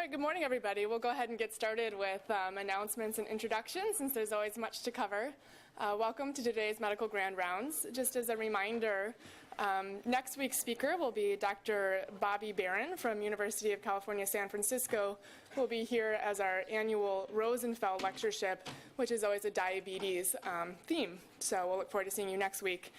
right, good morning, everybody. We'll go ahead and get started with announcements and introductions, since there's always much to cover. Welcome to today's Medical Grand Rounds. Just as a reminder, next week's speaker will be Dr. Bobby Barron from University of California, San Francisco, who will be here as our annual Rosenfeld Lectureship, which is always a diabetes theme. So we'll look forward to seeing you next week.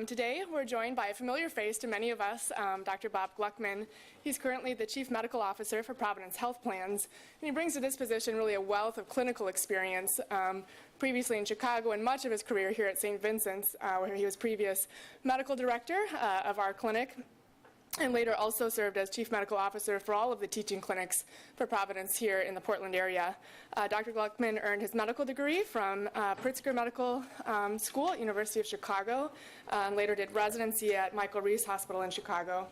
Today, we're joined by a familiar face to many of us, Dr. Bob Gluckman. He's currently the Chief Medical Officer for Providence Health Plans, and he brings to this position really a wealth of clinical experience, previously in Chicago and much of his career here at St. Vincent's, where he was previous medical director of our clinic, and later also served as Chief Medical Officer for all of the teaching clinics for Providence here in the Portland area. Dr. Gluckman earned his medical degree from Pritzker Medical School at University of Chicago, and later did residency at Michael Reese Hospital in Chicago.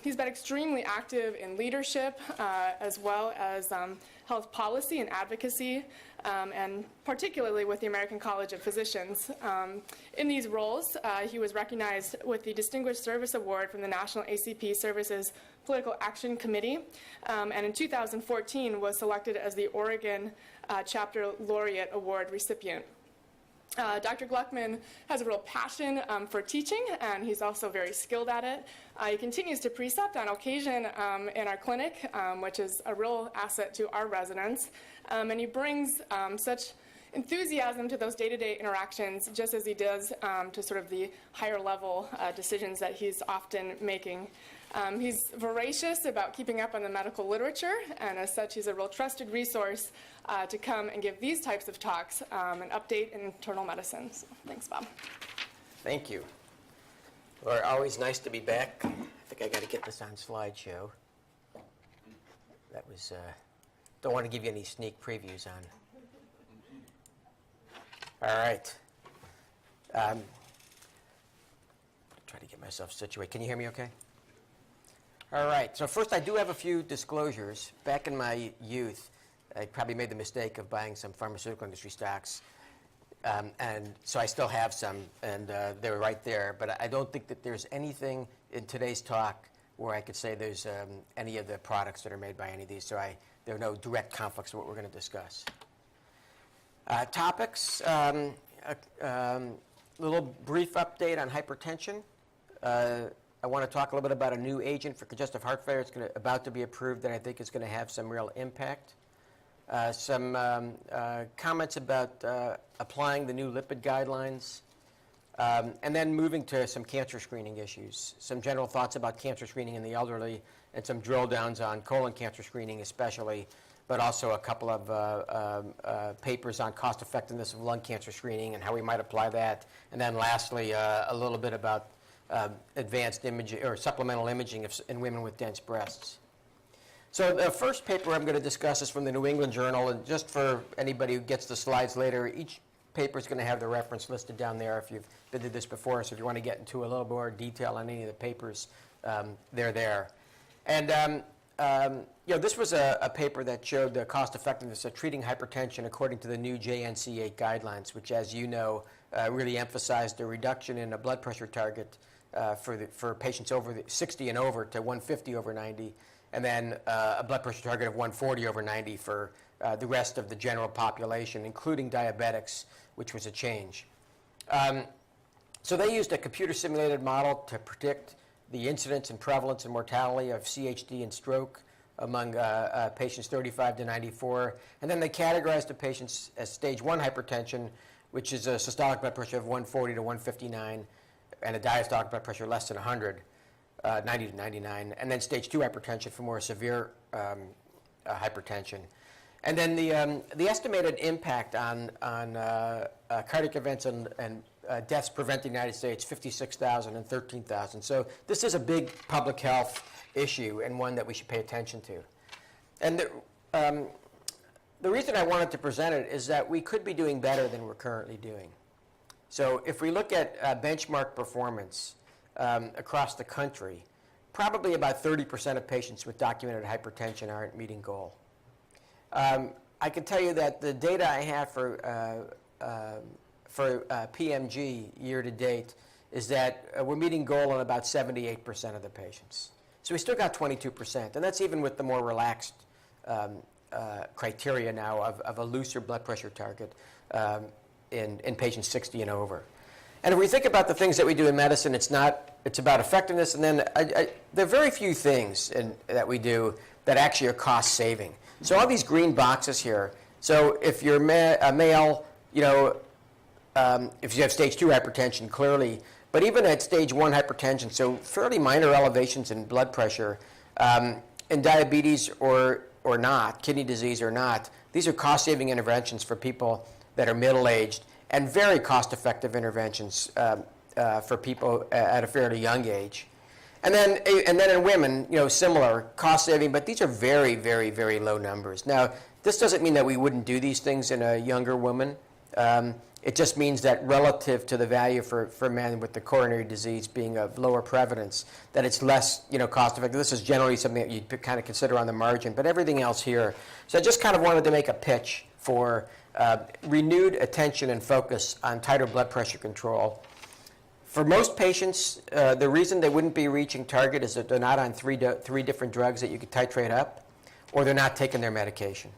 He's been extremely active in leadership as well as health policy and advocacy, and particularly with the American College of Physicians. In these roles, he was recognized with the Distinguished Service Award from the National ACP Services Political Action Committee, and in 2014 was selected as the Oregon Chapter Laureate Award recipient. Dr. Gluckman has a real passion for teaching, and he's also very skilled at it. He continues to precept on occasion in our clinic, which is a real asset to our residents, and he brings such enthusiasm to those day-to-day interactions, just as he does to sort of the higher level decisions that he's often making. He's voracious about keeping up on the medical literature, and as such, he's a real trusted resource to come and give these types of talks, an update in internal medicine. So, thanks, Bob. Thank you. Laura, always nice to be back. I think I got to get this on slideshow. That was, don't want to give you any sneak previews on. All right. Try to get myself situated. Can you hear me okay? All right. So first, I do have a few disclosures. Back in my youth, I probably made the mistake of buying some pharmaceutical industry stocks. And so I still have some, and they're right there. But I don't think that there's anything in today's talk where I could say there's any of the products that are made by any of these. So there are no direct conflicts with what we're going to discuss. Topics, little brief update on hypertension. I want to talk a little bit about a new agent for congestive heart failure. It's about to be approved that I think is going to have some real impact. Some comments about applying the new lipid guidelines. And then moving to some cancer screening issues. Some general thoughts about cancer screening in the elderly, and some drill downs on colon cancer screening especially, but also a couple of papers on cost effectiveness of lung cancer screening and how we might apply that. And then lastly, a little bit about advanced imaging or supplemental imaging in women with dense breasts. So the first paper I'm going to discuss is from the New England Journal, and just for anybody who gets the slides later, each paper is going to have the reference listed down there if you've been to this before. So if you want to get into a little more detail on any of the papers, they're there. And this was a paper that showed the cost effectiveness of treating hypertension according to the new JNC8 guidelines, which, as you know, really emphasized a reduction in a blood pressure target for patients over 60 and over to 150 over 90, and then a blood pressure target of 140 over 90 for the rest of the general population, including diabetics, which was a change. So they used a computer-simulated model to predict the incidence and prevalence and mortality of CHD and stroke among patients 35 to 94. And then they categorized the patients as stage 1 hypertension, which is a systolic blood pressure of 140 to 159, and a diastolic blood pressure less than 100, 90 to 99. And then stage 2 hypertension for more severe hypertension. And then the estimated impact on cardiac events and deaths prevented in the United States, 56,000 and 13,000. So this is a big public health issue and one that we should pay attention to. And the reason I wanted to present it is that we could be doing better than we're currently doing. So if we look at benchmark performance across the country, probably about 30% of patients with documented hypertension aren't meeting goal. I can tell you that the data I have for PMG year to date is that we're meeting goal on about 78% of the patients. So we still got 22%, and that's even with the more relaxed criteria now of a looser blood pressure target in patients 60 and over. And if we think about the things that we do in medicine, it's about effectiveness, and then there are very few things that we do that actually are cost saving. So all these green boxes here, so if you're a male, if you have stage 2 hypertension, clearly, but even at stage 1 hypertension, so fairly minor elevations in blood pressure, in diabetes or not, kidney disease or not, these are cost-saving interventions for people that are middle-aged and very cost-effective interventions for people at a fairly young age. And then in women, similar cost-saving, but these are very, very, very low numbers. Now, this doesn't mean that we wouldn't do these things in a younger woman. It just means that relative to the value for men with the coronary disease being of lower prevalence, that it's less cost effective. This is generally something that you kind of consider on the margin, but everything else here. So I just kind of wanted to make a pitch for renewed attention and focus on tighter blood pressure control. For most patients, the reason they wouldn't be reaching target is that they're not on three different drugs that you could titrate up, or they're not taking their medication.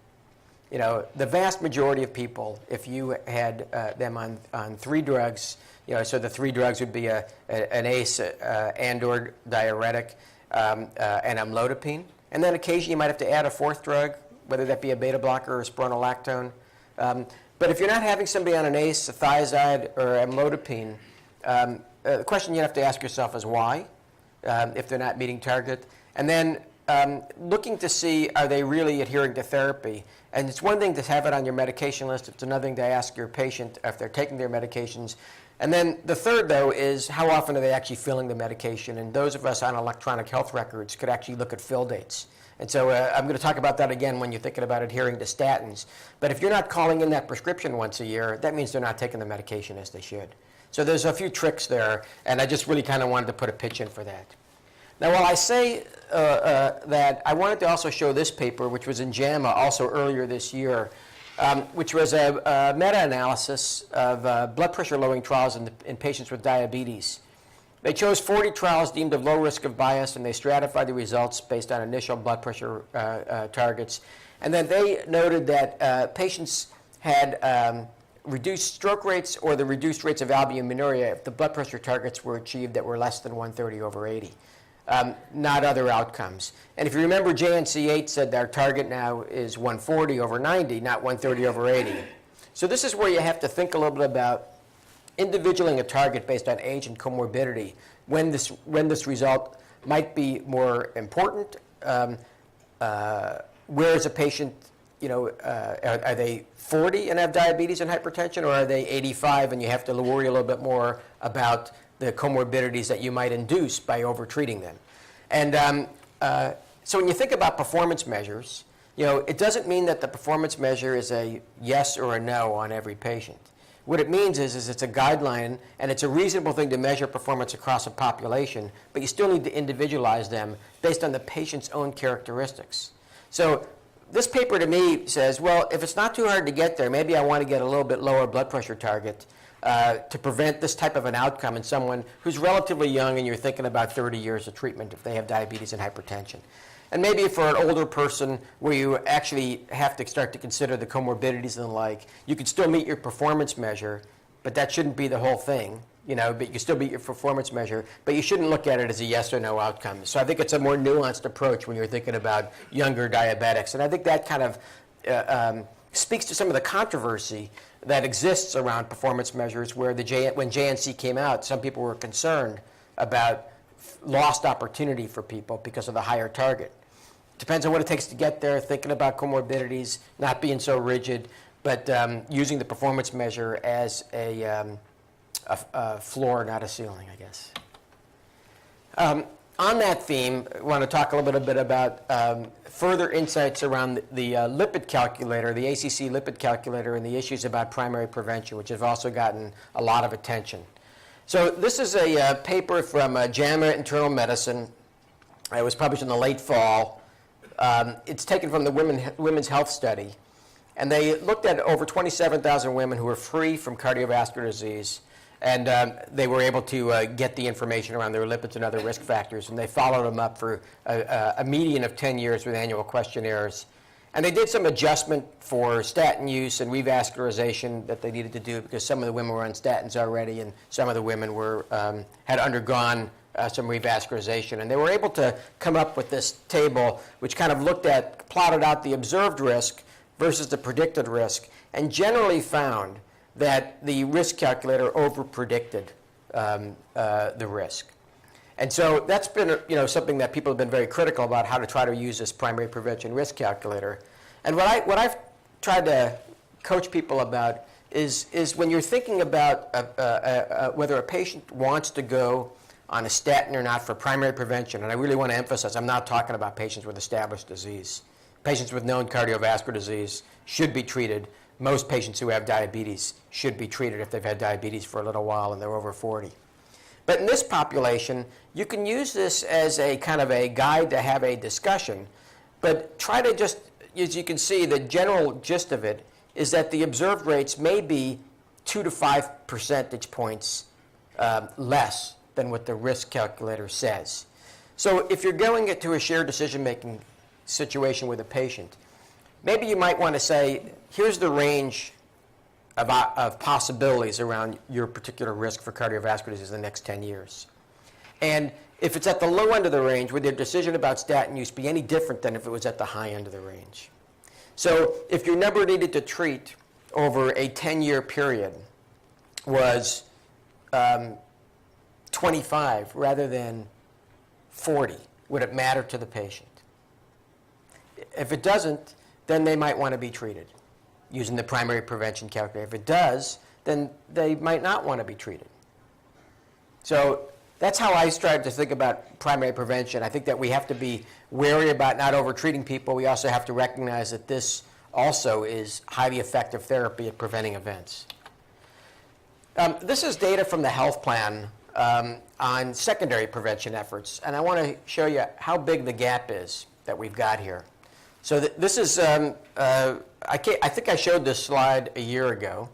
The vast majority of people, if you had them on 3 drugs, so the 3 drugs would be an ACE and/or diuretic and amlodipine, and then occasionally you might have to add a 4th drug, whether that be a beta blocker or spironolactone. But if you're not having somebody on an ACE, a thiazide, or amlodipine, the question you have to ask yourself is why, if they're not meeting target, and then looking to see, are they really adhering to therapy? And it's one thing to have it on your medication list. It's another thing to ask your patient if they're taking their medications. And then the third, though, is how often are they actually filling the medication? And those of us on electronic health records could actually look at fill dates. And so I'm going to talk about that again when you're thinking about adhering to statins. But if you're not calling in that prescription once a year, that means they're not taking the medication as they should. So there's a few tricks there, and I just really kind of wanted to put a pitch in for that. Now, while I say that, I wanted to also show this paper, which was in JAMA also earlier this year, which was a meta-analysis of blood pressure lowering trials in patients with diabetes. They chose 40 trials deemed of low risk of bias, and they stratified the results based on initial blood pressure targets. And then they noted that patients had reduced stroke rates or the reduced rates of albuminuria if the blood pressure targets were achieved that were less than 130/80. Not other outcomes. And if you remember, JNC8 said our target now is 140/90, not 130/80. So this is where you have to think a little bit about individualing a target based on age and comorbidity, when this result might be more important. Where is a patient, are they 40 and have diabetes and hypertension, or are they 85 and you have to worry a little bit more about the comorbidities that you might induce by overtreating them? And so when you think about performance measures, it doesn't mean that the performance measure is a yes or a no on every patient. What it means is it's a guideline, and it's a reasonable thing to measure performance across a population, but you still need to individualize them based on the patient's own characteristics. So this paper to me says, well, if it's not too hard to get there, maybe I want to get a little bit lower blood pressure target to prevent this type of an outcome in someone who's relatively young and you're thinking about 30 years of treatment if they have diabetes and hypertension. And maybe for an older person where you actually have to start to consider the comorbidities and the like, you could still meet your performance measure, but that shouldn't be the whole thing, but you can still meet your performance measure, but you shouldn't look at it as a yes or no outcome. So I think it's a more nuanced approach when you're thinking about younger diabetics. And I think that kind of speaks to some of the controversy that exists around performance measures where when JNC came out, some people were concerned about lost opportunity for people because of the higher target. Depends on what it takes to get there, thinking about comorbidities, not being so rigid, but using the performance measure as a floor, not a ceiling, I guess. On that theme, I want to talk a little bit about further insights around the lipid calculator, the ACC lipid calculator, and the issues about primary prevention, which have also gotten a lot of attention. So this is a paper from JAMA Internal Medicine. It was published in the late fall. It's taken from the Women's Health Study. And they looked at over 27,000 women who were free from cardiovascular disease. And they were able to get the information around their lipids and other risk factors. And they followed them up for a median of 10 years with annual questionnaires. And they did some adjustment for statin use and revascularization that they needed to do because some of the women were on statins already and some of the women were, had undergone some revascularization. And they were able to come up with this table which kind of plotted out the observed risk versus the predicted risk, and generally found that the risk calculator overpredicted the risk. And so that's been something that people have been very critical about, how to try to use this primary prevention risk calculator. And what I've tried to coach people about is when you're thinking about whether a patient wants to go on a statin or not for primary prevention, and I really want to emphasize, I'm not talking about patients with established disease. Patients with known cardiovascular disease should be treated. Most patients who have diabetes should be treated if they've had diabetes for a little while and they're over 40. But in this population, you can use this as a kind of a guide to have a discussion, but try to just, as you can see, the general gist of it is that the observed rates may be 2 to 5 percentage points less than what the risk calculator says. So if you're going into a shared decision-making situation with a patient, maybe you might want to say, here's the range of possibilities around your particular risk for cardiovascular disease in the next 10 years. And if it's at the low end of the range, would your decision about statin use be any different than if it was at the high end of the range? So if your number needed to treat over a 10-year period was 25 rather than 40, would it matter to the patient? If it doesn't, then they might want to be treated using the primary prevention calculator. If it does, then they might not want to be treated. So that's how I started to think about primary prevention. I think that we have to be wary about not over-treating people. We also have to recognize that this also is highly effective therapy at preventing events. This is data from the health plan on secondary prevention efforts, and I want to show you how big the gap is that we've got here. So this is, I think I showed this slide a year ago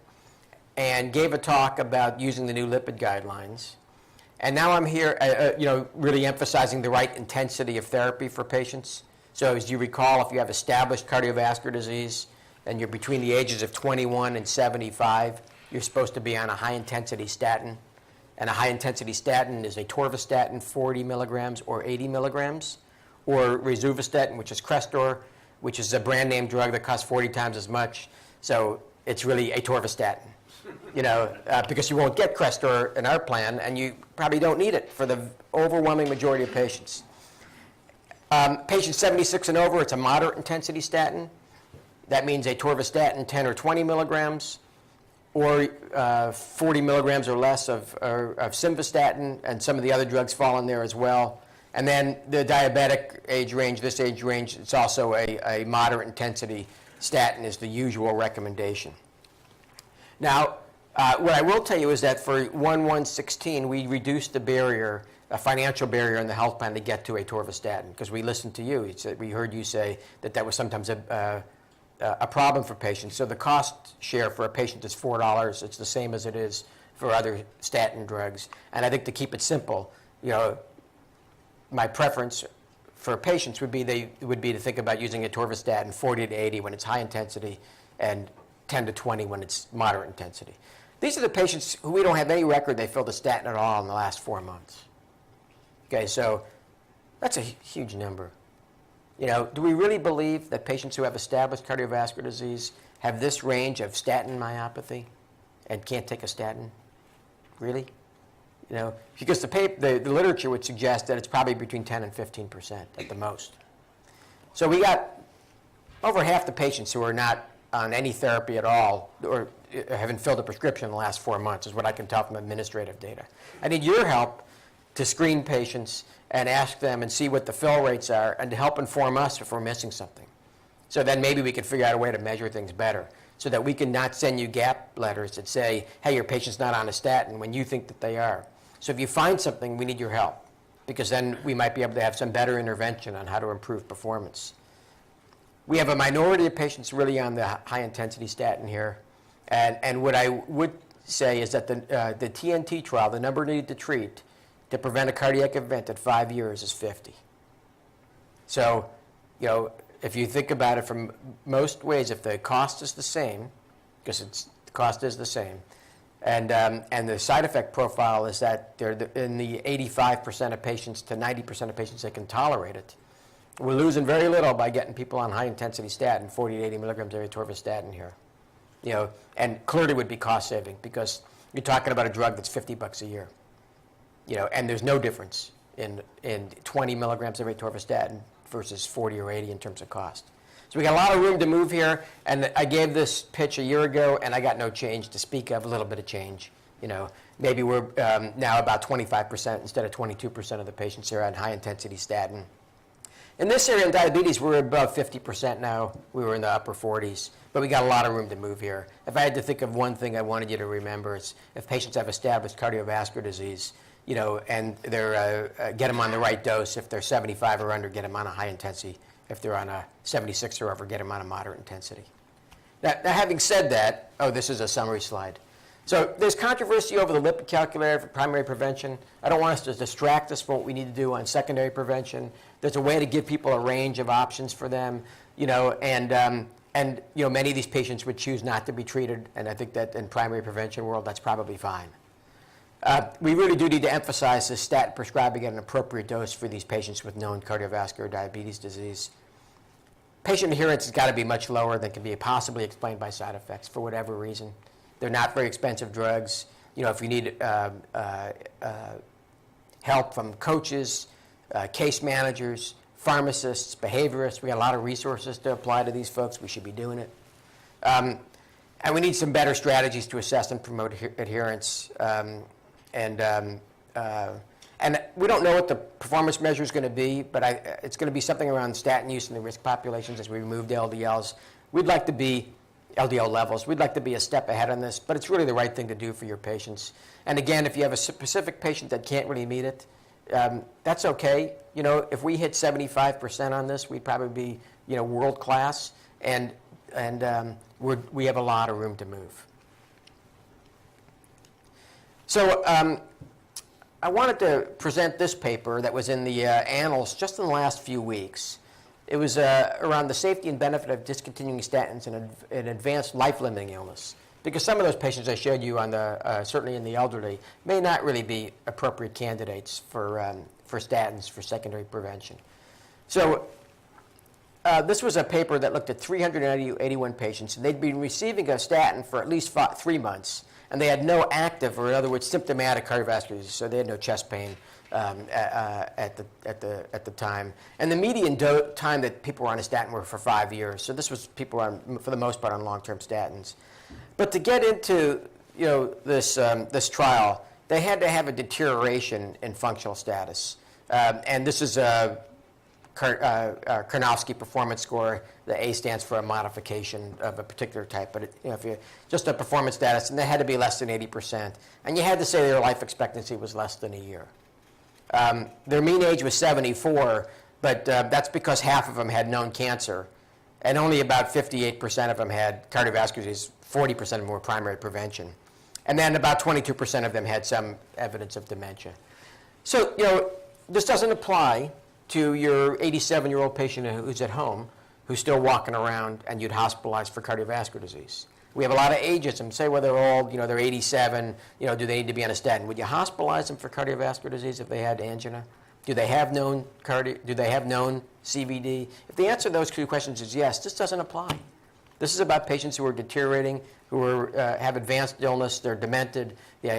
and gave a talk about using the new lipid guidelines. And now I'm here, really emphasizing the right intensity of therapy for patients. So as you recall, if you have established cardiovascular disease and you're between the ages of 21 and 75, you're supposed to be on a high-intensity statin. And a high-intensity statin is a atorvastatin, 40 milligrams or 80 milligrams, or rosuvastatin, which is Crestor, which is a brand name drug that costs 40 times as much. So it's really atorvastatin, because you won't get Crestor in our plan, and you probably don't need it for the overwhelming majority of patients. Patients 76 and over, it's a moderate intensity statin. That means atorvastatin, 10 or 20 milligrams, or 40 milligrams or less of simvastatin, and some of the other drugs fall in there as well. And then the diabetic age range, this age range, it's also a moderate intensity statin is the usual recommendation. Now, what I will tell you is that for 1116, we reduced the barrier, a financial barrier in the health plan to get to atorvastatin, because we listened to you. We heard you say that that was sometimes a problem for patients. So the cost share for a patient is $4. It's the same as it is for other statin drugs. And I think to keep it simple, my preference for patients would be to think about using atorvastatin 40 to 80 when it's high intensity and 10 to 20 when it's moderate intensity. These are the patients who we don't have any record they filled a statin at all in the last 4 months. Okay, so that's a huge number. Do we really believe that patients who have established cardiovascular disease have this range of statin myopathy and can't take a statin? Really? Because the literature would suggest that it's probably between 10 and 15% at the most. So we got over half the patients who are not on any therapy at all or haven't filled a prescription in the last 4 months, is what I can tell from administrative data. I need your help to screen patients and ask them and see what the fill rates are and to help inform us if we're missing something. So then maybe we can figure out a way to measure things better so that we can not send you gap letters that say, hey, your patient's not on a statin when you think that they are. So if you find something, we need your help, because then we might be able to have some better intervention on how to improve performance. We have a minority of patients really on the high-intensity statin here. And what I would say is that the TNT trial, the number needed to treat to prevent a cardiac event at 5 years is 50. So, if you think about it from most ways, if the cost is the same, because the cost is the same, and the side effect profile is that they're in the 85% of patients to 90% of patients that can tolerate it, we're losing very little by getting people on high-intensity statin, 40 to 80 milligrams every atorvastatin here. You know, and clearly would be cost-saving because you're talking about a drug that's $50 a year. You know, and there's no difference in 20 milligrams every atorvastatin versus 40 or 80 in terms of cost. So we got a lot of room to move here, and I gave this pitch a year ago, and I got no change to speak of, a little bit of change. You know, maybe we're now about 25% instead of 22% of the patients here on high-intensity statin. In this area in diabetes, we're above 50% now. We were in the upper 40s, but we got a lot of room to move here. If I had to think of one thing I wanted you to remember, it's if patients have established cardiovascular disease, you know, and they're get them on the right dose. If they're 75 or under, get them on a high intensity. If they're on a 76 or over, get them on a moderate intensity. Now having said that, this is a summary slide. So there's controversy over the lipid calculator for primary prevention. I don't want us to distract us from what we need to do on secondary prevention. There's a way to give people a range of options for them, you know, and you know, many of these patients would choose not to be treated, and I think that in primary prevention world, that's probably fine. We really do need to emphasize this statin prescribing at an appropriate dose for these patients with known cardiovascular diabetes disease. Patient adherence has got to be much lower than can be possibly explained by side effects for whatever reason. They're not very expensive drugs. You know, if you need help from coaches, case managers, pharmacists, behaviorists, we got a lot of resources to apply to these folks. We should be doing it. And we need some better strategies to assess and promote adherence. And we don't know what the performance measure is going to be, but it's going to be something around statin use in the risk populations as we remove the LDLs. We'd like to be LDL levels. We'd like to be a step ahead on this, but it's really the right thing to do for your patients. And again, if you have a specific patient that can't really meet it, that's okay. You know, if we hit 75% on this, we'd probably be, you know, world class, and we have a lot of room to move. So I wanted to present this paper that was in the Annals just in the last few weeks. It was around the safety and benefit of discontinuing statins in advanced life-limiting illness. Because some of those patients I showed you on the, certainly in the elderly, may not really be appropriate candidates for statins for secondary prevention. So this was a paper that looked at 381 patients, and they'd been receiving a statin for at least 3 months, and they had no active, or in other words, symptomatic cardiovascular disease, so they had no chest pain at the time. And the median time that people were on a statin were for 5 years. So this was people on, for the most part, on long-term statins. But to get into, you know, this trial, they had to have a deterioration in functional status. And this is a Karnofsky performance score. The A stands for a modification of a particular type, but you know, if you just a performance status, and they had to be less than 80%, and you had to say their life expectancy was less than a year. Their mean age was 74, but that's because half of them had known cancer, and only about 58% of them had cardiovascular disease. 40% of them were primary prevention, and then about 22% of them had some evidence of dementia. So, you know, this doesn't apply to your 87-year-old patient who's at home, who's still walking around, and you'd hospitalize for cardiovascular disease. We have a lot of ageism. Say, well, they're old, you know, they're 87, you know, do they need to be on a statin? Would you hospitalize them for cardiovascular disease if they had angina? Do they have known CVD? If the answer to those two questions is yes, this doesn't apply. This is about patients who are deteriorating, who are, have advanced illness, they're demented,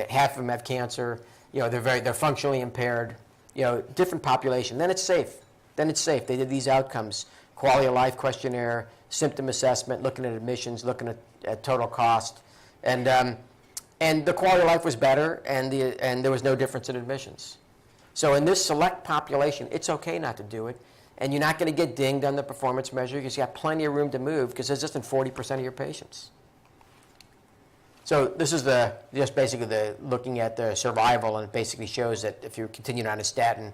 half of them have cancer, you know, they're functionally impaired, you know, different population. Then it's safe. Then it's safe. They did these outcomes, quality of life questionnaire, symptom assessment, looking at admissions, looking at total cost, and the quality of life was better, and there was no difference in admissions. So in this select population, it's okay not to do it, and you're not going to get dinged on the performance measure because you have plenty of room to move because it's just in 40% of your patients. So this is just basically looking at the survival, and it basically shows that if you're continuing on a statin,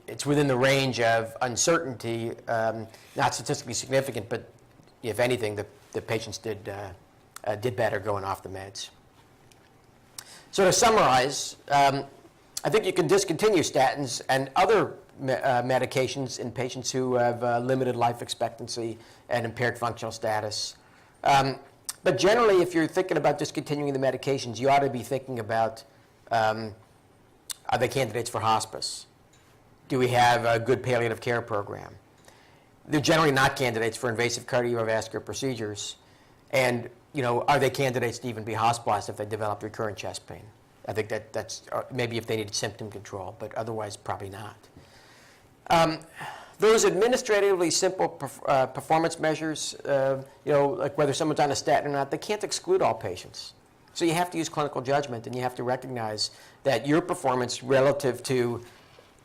it's within the range of uncertainty, not statistically significant, but if anything, the patients did better going off the meds. So to summarize, I think you can discontinue statins and other medications in patients who have limited life expectancy and impaired functional status. But generally, if you're thinking about discontinuing the medications, you ought to be thinking about, are they candidates for hospice? Do we have a good palliative care program? They're generally not candidates for invasive cardiovascular procedures. And, are they candidates to even be hospitalized if they develop recurrent chest pain? I think that's maybe if they need symptom control, but otherwise probably not. Those administratively simple performance measures, like whether someone's on a statin or not, they can't exclude all patients. So you have to use clinical judgment, and you have to recognize that your performance relative to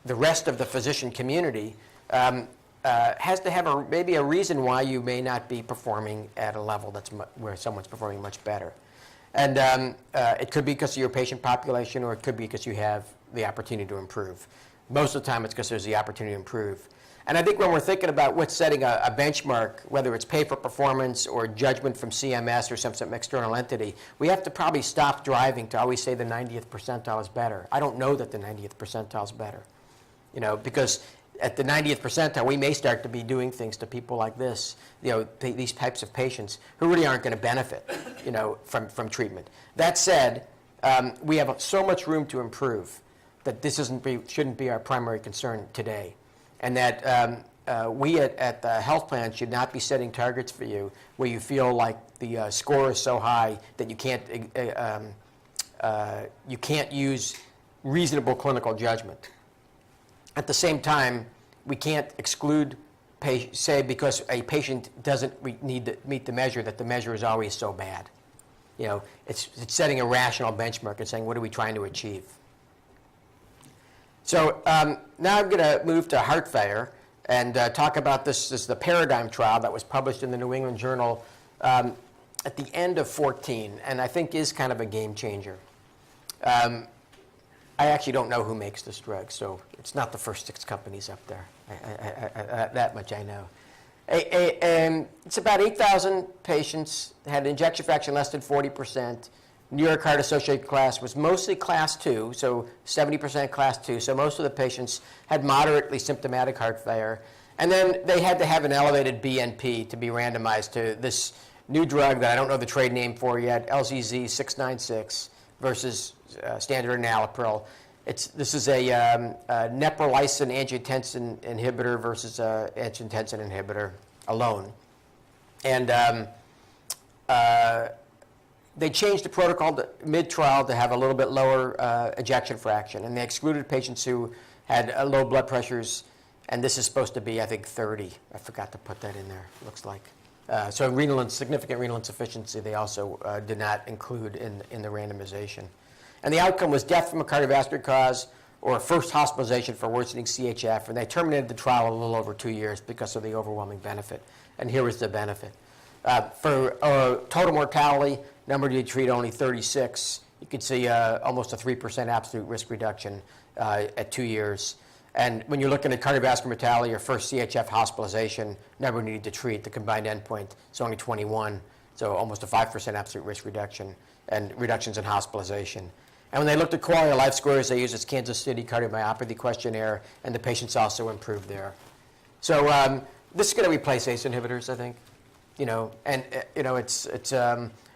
the rest of the physician community has to have maybe a reason why you may not be performing at a level where someone's performing much better. And it could be because of your patient population, or it could be because you have the opportunity to improve. Most of the time, it's because there's the opportunity to improve. And I think when we're thinking about what's setting a benchmark, whether it's pay for performance or judgment from CMS or some external entity, we have to probably stop driving to always say the 90th percentile is better. I don't know that the 90th percentile is better, because at the 90th percentile, we may start to be doing things to people like this, these types of patients who really aren't going to benefit, from treatment. That said, we have so much room to improve that this shouldn't be our primary concern today. And that we at the health plan should not be setting targets for you where you feel like the score is so high that you can't use reasonable clinical judgment. At the same time, we can't exclude, say, because a patient doesn't need to meet the measure, that the measure is always so bad. It's setting a rational benchmark and saying, what are we trying to achieve? So now I'm going to move to heart failure and talk about this. This is the Paradigm trial that was published in the New England Journal at the end of 2014, and I think is kind of a game changer. I actually don't know who makes this drug, so it's not the first 6 companies up there. That much I know. It's about 8,000 patients, had an ejection fraction less than 40%. New York Heart Associated class was mostly class 2, so 70% class 2. So most of the patients had moderately symptomatic heart failure. And then they had to have an elevated BNP to be randomized to this new drug that I don't know the trade name for yet, LZZ 696 versus standard enalapril. This is a neprilysin angiotensin inhibitor versus angiotensin inhibitor alone. And they changed the protocol mid-trial to have a little bit lower ejection fraction, and they excluded patients who had low blood pressures, and this is supposed to be, I think, 30. I forgot to put that in there, looks like. So significant renal insufficiency they also did not include in the randomization. And the outcome was death from a cardiovascular cause or first hospitalization for worsening CHF, and they terminated the trial a little over 2 years because of the overwhelming benefit. And here was the benefit. For total mortality, number to treat only 36. You could see almost a 3% absolute risk reduction at 2 years. And when you're looking at cardiovascular mortality or first CHF hospitalization, number needed to treat, the combined endpoint is only 21, so almost a 5% absolute risk reduction and reductions in hospitalization. And when they looked at quality of life scores, they used this Kansas City cardiomyopathy questionnaire, and the patients also improved there. So this is going to replace ACE inhibitors, I think.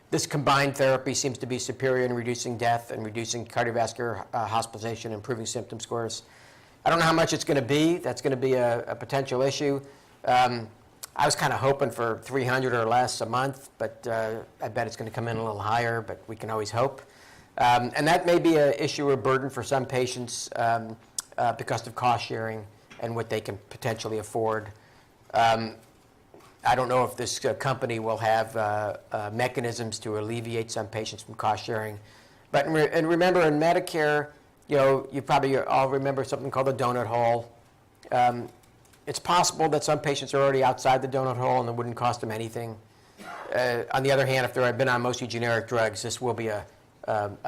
This combined therapy seems to be superior in reducing death and reducing cardiovascular hospitalization, improving symptom scores. I don't know how much it's going to be. That's going to be a potential issue. I was kind of hoping for 300 or less a month, but I bet it's going to come in a little higher, but we can always hope. And that may be an issue or burden for some patients because of cost sharing and what they can potentially afford. I don't know if this company will have mechanisms to alleviate some patients from cost sharing. But remember, in Medicare, you probably all remember something called the donut hole. It's possible that some patients are already outside the donut hole and it wouldn't cost them anything. On the other hand, if they've been on mostly generic drugs, this will be a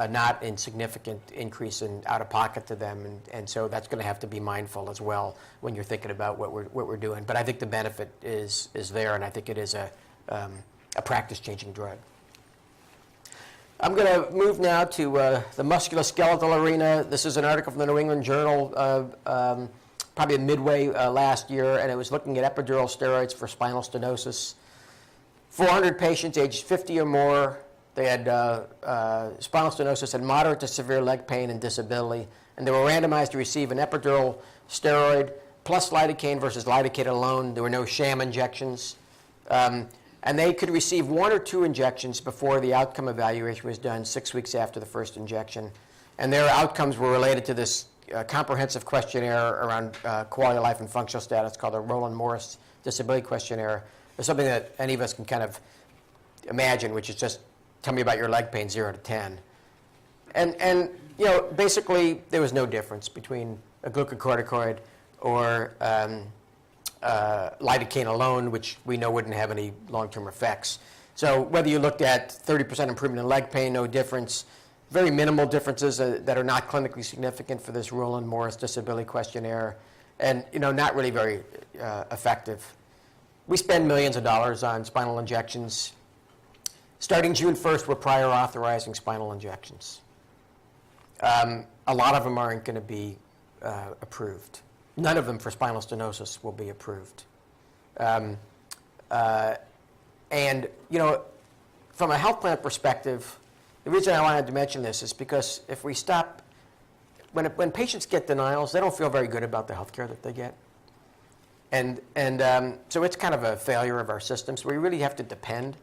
not insignificant increase in out-of-pocket to them, and so that's going to have to be mindful as well when you're thinking about what we're doing. But I think the benefit is there, and I think it is a practice-changing drug. I'm going to move now to the musculoskeletal arena. This is an article from the New England Journal probably midway last year, and it was looking at epidural steroids for spinal stenosis. 400 patients aged 50 or more. They had spinal stenosis and moderate to severe leg pain and disability, and they were randomized to receive an epidural steroid plus lidocaine versus lidocaine alone. There were no sham injections. And they could receive 1 or 2 injections before the outcome evaluation was done 6 weeks after the first injection. And their outcomes were related to this comprehensive questionnaire around quality of life and functional status called the Roland-Morris Disability Questionnaire. It's something that any of us can kind of imagine, which is just tell me about your leg pain, 0 to 10. And you know, basically there was no difference between a glucocorticoid or lidocaine alone, which we know wouldn't have any long-term effects. So whether you looked at 30% improvement in leg pain, no difference, very minimal differences that are not clinically significant for this Roland-Morris Disability Questionnaire, and you know, not really very effective. We spend millions of dollars on spinal injections. Starting June 1st, we're prior authorizing spinal injections. A lot of them aren't going to be approved. None of them for spinal stenosis will be approved. And, you know, from a health plan perspective, the reason I wanted to mention this is because if we stop, when patients get denials, they don't feel very good about the health care that they get. And so it's kind of a failure of our system. So we really have to depend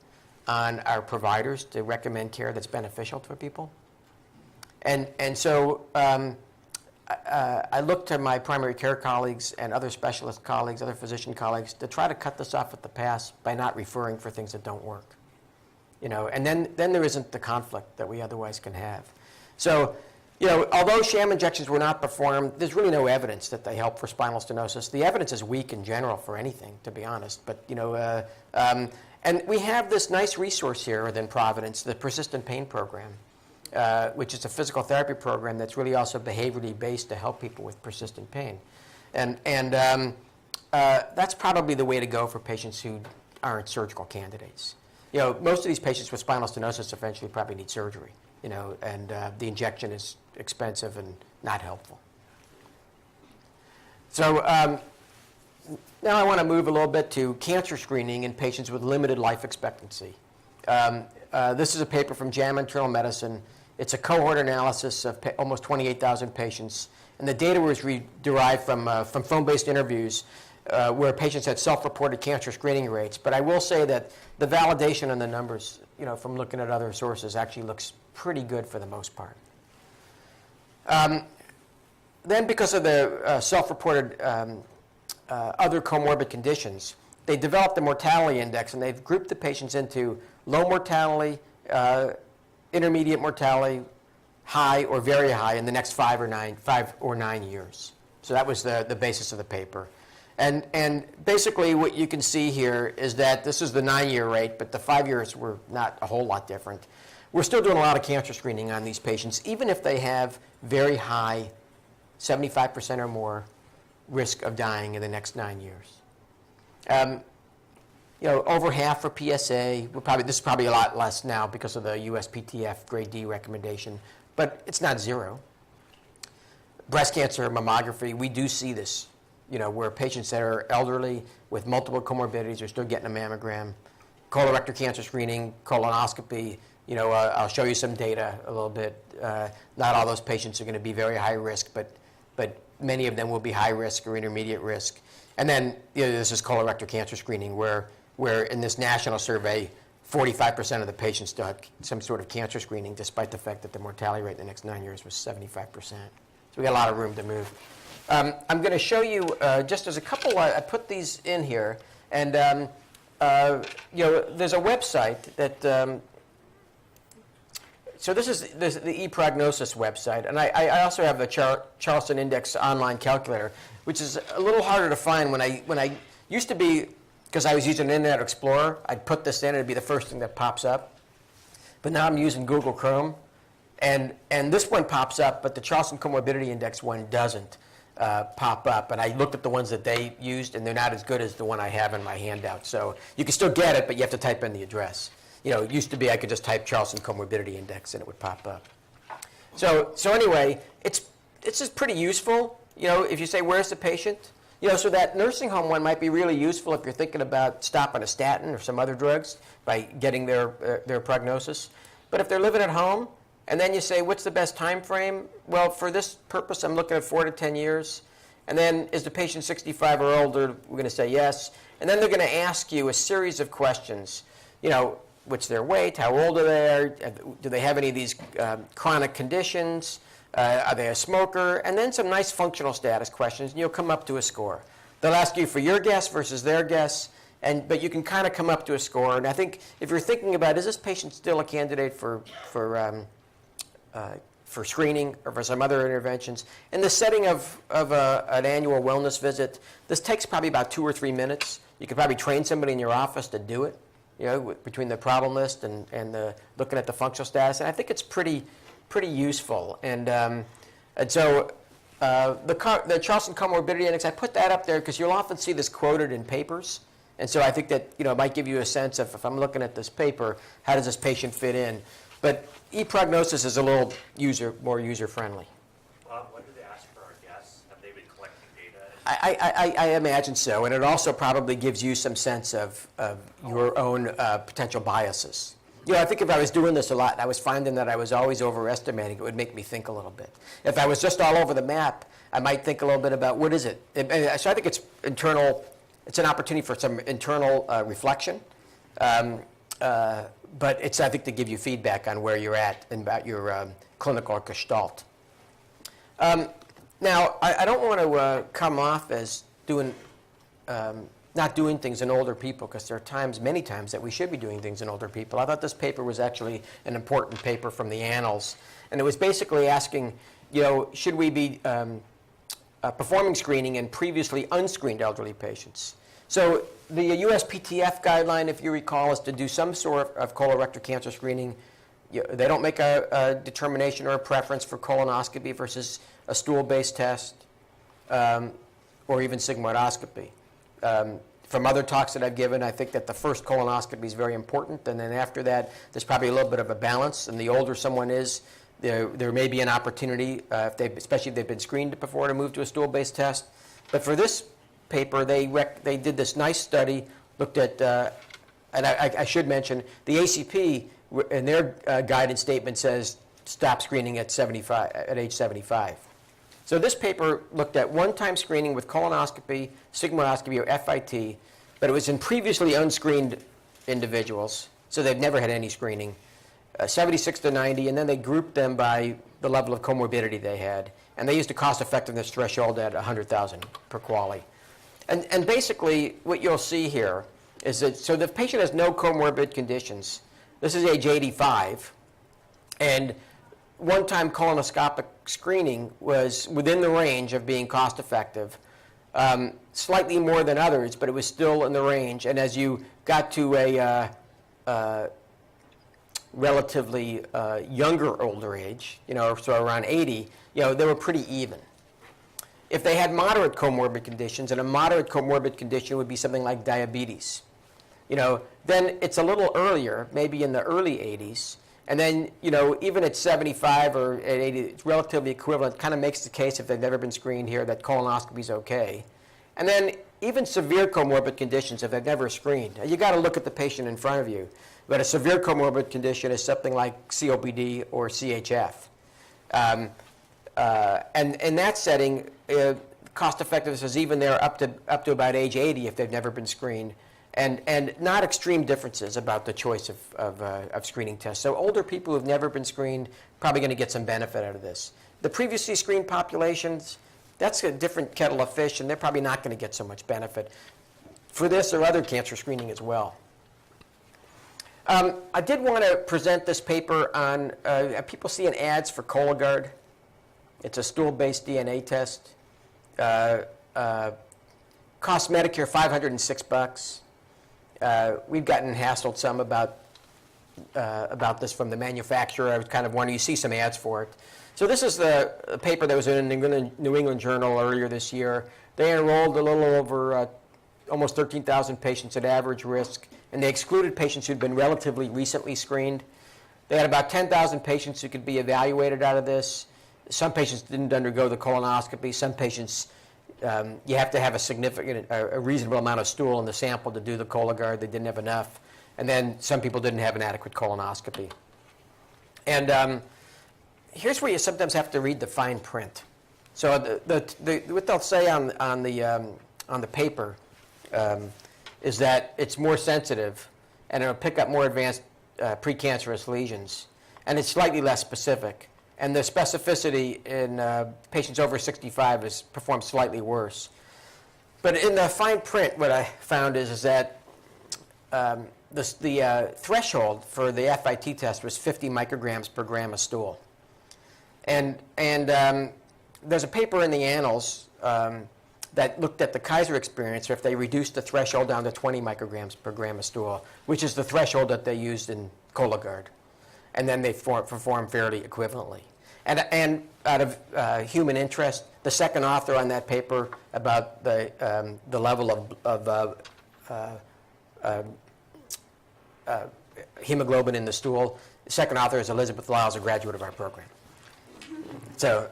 on our providers to recommend care that's beneficial to people. And so I look to my primary care colleagues and other specialist colleagues, other physician colleagues, to try to cut this off at the pass by not referring for things that don't work. You know, and then there isn't the conflict that we otherwise can have. So, you know, although sham injections were not performed, there's really no evidence that they help for spinal stenosis. The evidence is weak in general for anything, to be honest. But, you know, and we have this nice resource here within Providence, the Persistent Pain Program, which is a physical therapy program that's really also behaviorally based to help people with persistent pain. And that's probably the way to go for patients who aren't surgical candidates. You know, most of these patients with spinal stenosis eventually probably need surgery, you know, and the injection is expensive and not helpful. So now I want to move a little bit to cancer screening in patients with limited life expectancy. This is a paper from JAMA Internal Medicine. It's a cohort analysis of almost 28,000 patients, and the data was derived from phone-based interviews where patients had self-reported cancer screening rates. But I will say that the validation on the numbers, you know, from looking at other sources actually looks pretty good for the most part. Then because of the self-reported other comorbid conditions, they developed a mortality index, and they've grouped the patients into low mortality, intermediate mortality, high or very high in the next 5 or 9 years. So that was the basis of the paper. And basically what you can see here is that this is the 9-year rate, but the 5 years were not a whole lot different. We're still doing a lot of cancer screening on these patients, even if they have very high, 75% or more, risk of dying in the next 9 years. You know, over half for PSA. This is probably a lot less now because of the USPTF grade D recommendation, but it's not zero. Breast cancer mammography, we do see this, you know, where patients that are elderly with multiple comorbidities are still getting a mammogram. Colorectal cancer screening, colonoscopy, you know, I'll show you some data a little bit. Not all those patients are going to be very high risk, but many of them will be high risk or intermediate risk. And then, you know, this is colorectal cancer screening where in this national survey, 45% of the patients still had some sort of cancer screening, despite the fact that the mortality rate in the next 9 years was 75%. So we got a lot of room to move. I'm going to show you just as a couple. I put these in here, and you know, there's a website that. So this is the ePrognosis website, and I also have the Charleston Index online calculator, which is a little harder to find. When I used to be, because I was using Internet Explorer, I'd put this in, it'd be the first thing that pops up. But now I'm using Google Chrome, and this one pops up, but the Charleston Comorbidity Index one doesn't pop up. And I looked at the ones that they used, and they're not as good as the one I have in my handout. So you can still get it, but you have to type in the address. You know, it used to be I could just type Charleston Comorbidity Index, and it would pop up. So anyway, it's just pretty useful. if you say, where's the patient? So that nursing home one might be really useful if you're thinking about stopping a statin or some other drugs by getting their prognosis. But if they're living at home, and then you say, what's the best time frame? Well, for this purpose, I'm looking at 4 to 10 years. And then, is the patient 65 or older? We're going to say yes. And then they're going to ask you a series of questions. What's their weight? How old are they? Do they have any of these chronic conditions? Are they a smoker? And then some nice functional status questions, and you'll come up to a score. They'll ask you for your guess versus their guess, but you can kind of come up to a score. And I think if you're thinking about, is this patient still a candidate for screening or for some other interventions, in the setting of an annual wellness visit, this takes probably about 2 or 3 minutes. You could probably train somebody in your office to do it, between the problem list and the looking at the functional status. And I think it's pretty useful. And so the Charleston Comorbidity Index, I put that up there because you'll often see this quoted in papers. And so I think that it might give you a sense of, if I'm looking at this paper, how does this patient fit in? But e-prognosis is a little more user-friendly. When do they ask for our guests? Have they been collecting data? I imagine so. And it also probably gives you some sense of your own potential biases. I think if I was doing this a lot, I was finding that I was always overestimating. It would make me think a little bit. If I was just all over the map, I might think a little bit about what is it. So I think it's internal. It's an opportunity for some internal reflection. But it's, I think, to give you feedback on where you're at and about your clinical gestalt. Now, I don't want to come off as not doing things in older people, because there are many times that we should be doing things in older people. I thought this paper was actually an important paper from the Annals, and it was basically asking, should we be performing screening in previously unscreened elderly patients? So the USPTF guideline, if you recall, is to do some sort of colorectal cancer screening. They don't make a determination or a preference for colonoscopy versus a stool-based test or even sigmoidoscopy. From other talks that I've given, I think that the first colonoscopy is very important, and then after that, there's probably a little bit of a balance. And the older someone is, there may be an opportunity, especially if they've been screened before, to move to a stool-based test. But for this paper, they did this nice study, looked at, and I should mention, the ACP in their guidance statement says stop screening at age 75. So this paper looked at one-time screening with colonoscopy, sigmoidoscopy, or FIT, but it was in previously unscreened individuals, so they've never had any screening, 76 to 90, and then they grouped them by the level of comorbidity they had, and they used a cost-effectiveness threshold at 100,000 per QALY. And basically, what you'll see here is that, so the patient has no comorbid conditions. This is age 85, and one-time colonoscopic screening was within the range of being cost-effective, slightly more than others, but it was still in the range. And as you got to a relatively younger, older age, so around 80, they were pretty even. If they had moderate comorbid conditions, and a moderate comorbid condition would be something like diabetes, then it's a little earlier, maybe in the early 80s. And then, even at 75 or at 80, it's relatively equivalent. Kind of makes the case, if they've never been screened here, that colonoscopy is okay. And then even severe comorbid conditions, if they've never screened, you got to look at the patient in front of you. But a severe comorbid condition is something like COPD or CHF. And in that setting, cost effectiveness is even there up to about age 80 if they've never been screened. And not extreme differences about the choice of screening tests. So older people who've never been screened, probably going to get some benefit out of this. The previously screened populations, that's a different kettle of fish, and they're probably not going to get so much benefit for this or other cancer screening as well. I did want to present this paper on, people seeing ads for Cologuard. It's a stool-based DNA test. Costs Medicare $506. We've gotten hassled some about this from the manufacturer. I was kind of wondering, you see some ads for it. So this is the paper that was in the New England Journal earlier this year. They enrolled a little over almost 13,000 patients at average risk, and they excluded patients who'd been relatively recently screened. They had about 10,000 patients who could be evaluated out of this, Some patients didn't undergo the colonoscopy. Some patients, you have to have a reasonable amount of stool in the sample to do the Cologuard. They didn't have enough. And then some people didn't have an adequate colonoscopy. And here's where you sometimes have to read the fine print. So what they'll say on the paper is that it's more sensitive and it'll pick up more advanced precancerous lesions, and it's slightly less specific. And the specificity in patients over 65 is performed slightly worse. But in the fine print, what I found is that the threshold for the FIT test was 50 micrograms per gram of stool. And there's a paper in the Annals that looked at the Kaiser experience, or if they reduced the threshold down to 20 micrograms per gram of stool, which is the threshold that they used in Cologuard. And then they perform fairly equivalently. And out of human interest, the second author on that paper about the level of hemoglobin in the stool, the second author is Elizabeth Lyles, a graduate of our program. So,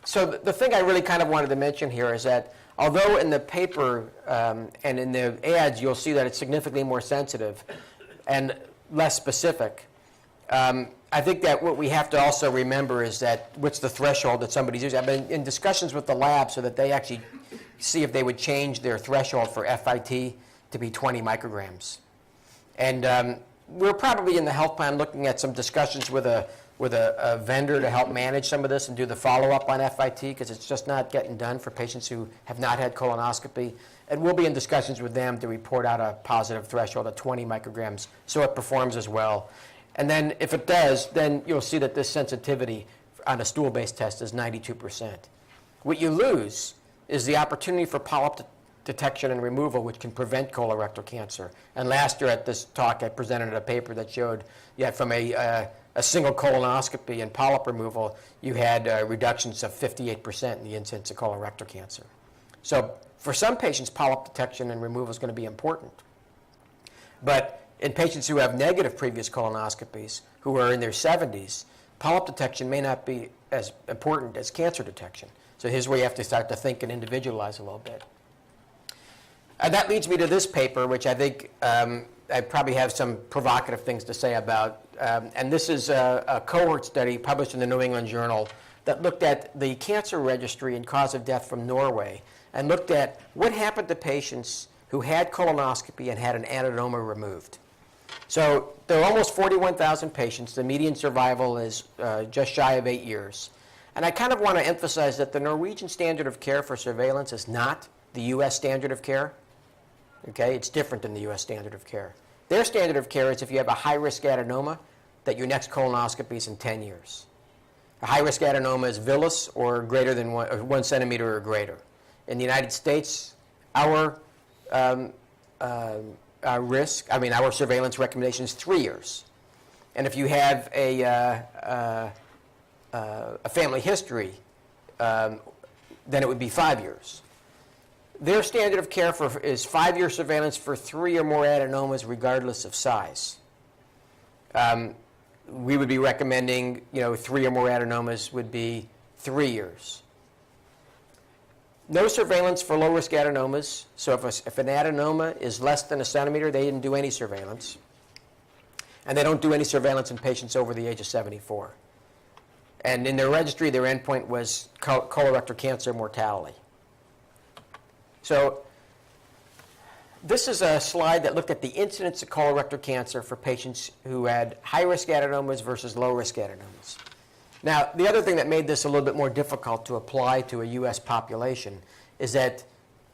so the thing I really kind of wanted to mention here is that although in the paper and in the ads you'll see that it's significantly more sensitive and less specific, I think that what we have to also remember is that what's the threshold that somebody's using. I've been in discussions with the lab so that they actually see if they would change their threshold for FIT to be 20 micrograms. And we're probably in the health plan looking at some discussions with a vendor to help manage some of this and do the follow-up on FIT, because it's just not getting done for patients who have not had colonoscopy. And we'll be in discussions with them to report out a positive threshold of 20 micrograms so it performs as well. And then if it does, then you'll see that this sensitivity on a stool-based test is 92%. What you lose is the opportunity for polyp detection and removal, which can prevent colorectal cancer. And last year at this talk, I presented a paper that showed from a single colonoscopy and polyp removal, you had reductions of 58% in the incidence of colorectal cancer. So for some patients, polyp detection and removal is going to be important. But in patients who have negative previous colonoscopies, who are in their 70s, polyp detection may not be as important as cancer detection. So here's where you have to start to think and individualize a little bit. And that leads me to this paper, which I think I probably have some provocative things to say about. And this is a cohort study published in the New England Journal that looked at the cancer registry and cause of death from Norway and looked at what happened to patients who had colonoscopy and had an adenoma removed. So there are almost 41,000 patients. The median survival is just shy of 8 years. And I kind of want to emphasize that the Norwegian standard of care for surveillance is not the U.S. standard of care. Okay, it's different than the U.S. standard of care. Their standard of care is if you have a high-risk adenoma, that your next colonoscopy is in 10 years. A high-risk adenoma is villous or greater than 1 centimeter or greater. In the United States, our surveillance recommendation is 3 years. And if you have a family history, then it would be 5 years. Their standard of care is 5-year surveillance for 3 or more adenomas, regardless of size. We would be recommending, 3 or more adenomas would be 3 years. No surveillance for low-risk adenomas. So if an adenoma is less than 1 centimeter, they didn't do any surveillance. And they don't do any surveillance in patients over the age of 74. And in their registry, their endpoint was colorectal cancer mortality. So this is a slide that looked at the incidence of colorectal cancer for patients who had high-risk adenomas versus low-risk adenomas. Now, the other thing that made this a little bit more difficult to apply to a U.S. population is that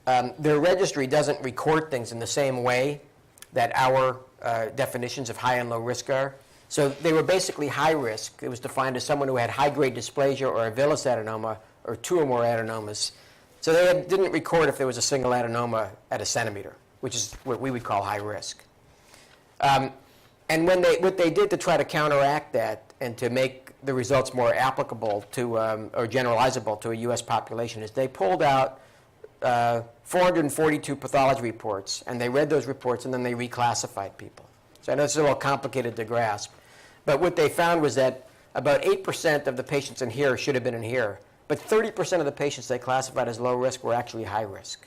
their registry doesn't record things in the same way that our definitions of high and low risk are. So they were basically high risk. It was defined as someone who had high-grade dysplasia or a villous adenoma or 2 or more adenomas. So they didn't record if there was a single adenoma at 1 centimeter, which is what we would call high risk. And what they did to try to counteract that and to make the results more applicable to or generalizable to a U.S. population is they pulled out 442 pathology reports, and they read those reports, and then they reclassified people. So I know it's a little complicated to grasp. But what they found was that about 8% of the patients in here should have been in here. But 30% of the patients they classified as low risk were actually high risk.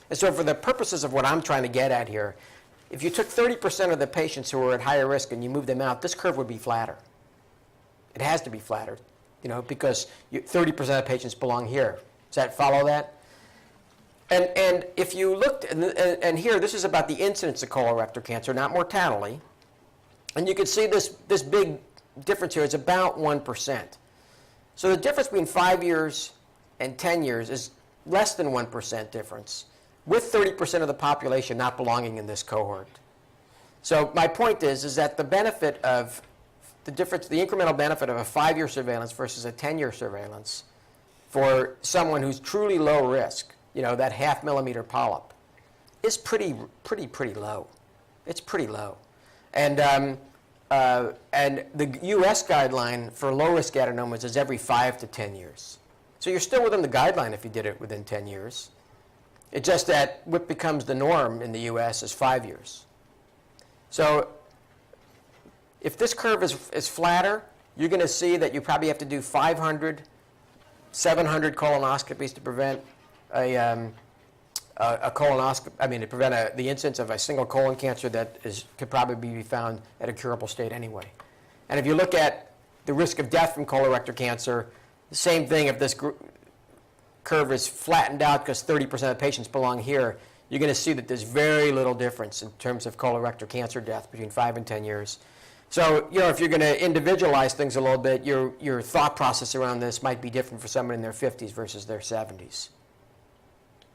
And so for the purposes of what I'm trying to get at here, if you took 30% of the patients who were at higher risk and you moved them out, this curve would be flatter. It has to be flatter, because 30% of the patients belong here. Does that follow that? And if you looked, and here, this is about the incidence of colorectal cancer, not mortality. And you can see this big difference here is about 1%. So the difference between 5 years and 10 years is less than 1% difference, with 30% of the population not belonging in this cohort. So my point is that the benefit of the difference, the incremental benefit of a 5-year surveillance versus a 10-year surveillance for someone who's truly low risk, that half-millimeter polyp, is pretty low. It's pretty low. And the U.S. guideline for low-risk adenomas is every 5 to 10 years. So you're still within the guideline if you did it within 10 years. It's just that what becomes the norm in the U.S. is 5 years. So if this curve is flatter, you're going to see that you probably have to do 500, 700 colonoscopies to prevent a colonoscopy. To prevent the incidence of a single colon cancer that could probably be found at a curable state anyway. And if you look at the risk of death from colorectal cancer, the same thing. If this curve is flattened out because 30% of the patients belong here, you're going to see that there's very little difference in terms of colorectal cancer death between 5 and 10 years. So, if you're going to individualize things a little bit, your thought process around this might be different for someone in their 50s versus their 70s.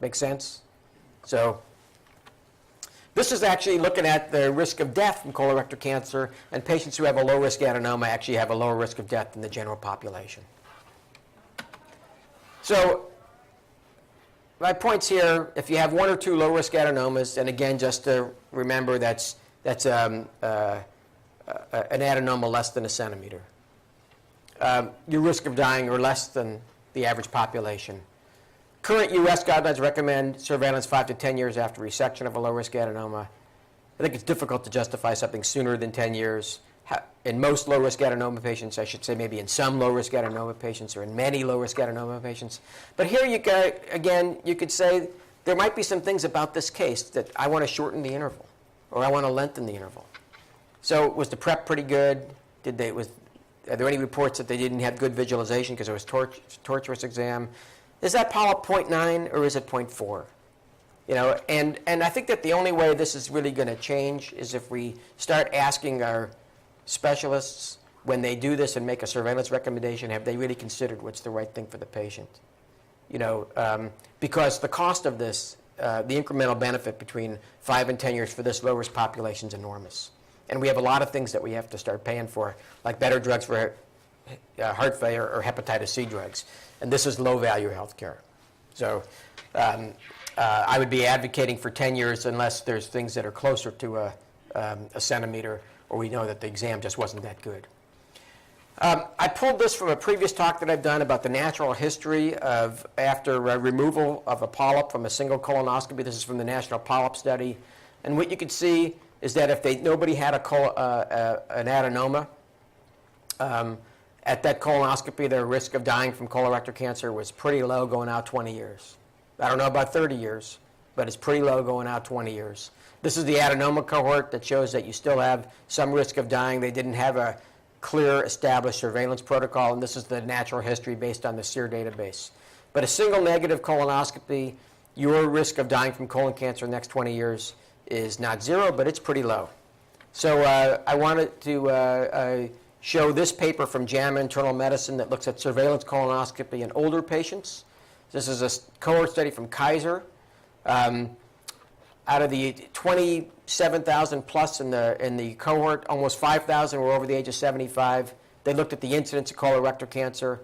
Make sense? So this is actually looking at the risk of death from colorectal cancer, and patients who have a low-risk adenoma actually have a lower risk of death than the general population. So my points here, if you have 1 or 2 low-risk adenomas, and again, just to remember that's an adenoma less than a centimeter. Your risk of dying are less than the average population. Current U.S. guidelines recommend surveillance 5 to 10 years after resection of a low-risk adenoma. I think it's difficult to justify something sooner than 10 years. In most low-risk adenoma patients, I should say maybe in some low-risk adenoma patients or in many low-risk adenoma patients. But here you could say there might be some things about this case that I want to shorten the interval or I want to lengthen the interval. So was the prep pretty good? Are there any reports that they didn't have good visualization because it was tortuous exam? Is that polyp 0.9 or is it 0.4? And I think that the only way this is really going to change is if we start asking our specialists when they do this and make a surveillance recommendation, have they really considered what's the right thing for the patient? Because the cost of this, the incremental benefit between 5 and 10 years for this low-risk population is enormous. And we have a lot of things that we have to start paying for, like better drugs for heart failure or hepatitis C drugs. And this is low-value health care. So I would be advocating for 10 years unless there's things that are closer to a centimeter or we know that the exam just wasn't that good. I pulled this from a previous talk that I've done about the natural history of after removal of a polyp from a single colonoscopy. This is from the National Polyp Study. And what you could see is that if nobody had an adenoma, at that colonoscopy, their risk of dying from colorectal cancer was pretty low going out 20 years. I don't know about 30 years, but it's pretty low going out 20 years. This is the adenoma cohort that shows that you still have some risk of dying. They didn't have a clear established surveillance protocol, and this is the natural history based on the SEER database. But a single negative colonoscopy, your risk of dying from colon cancer in the next 20 years is not 0, but it's pretty low. So I wanted to show this paper from JAMA Internal Medicine that looks at surveillance colonoscopy in older patients. This is a cohort study from Kaiser. Out of the 27,000 plus in the cohort, almost 5,000 were over the age of 75. They looked at the incidence of colorectal cancer.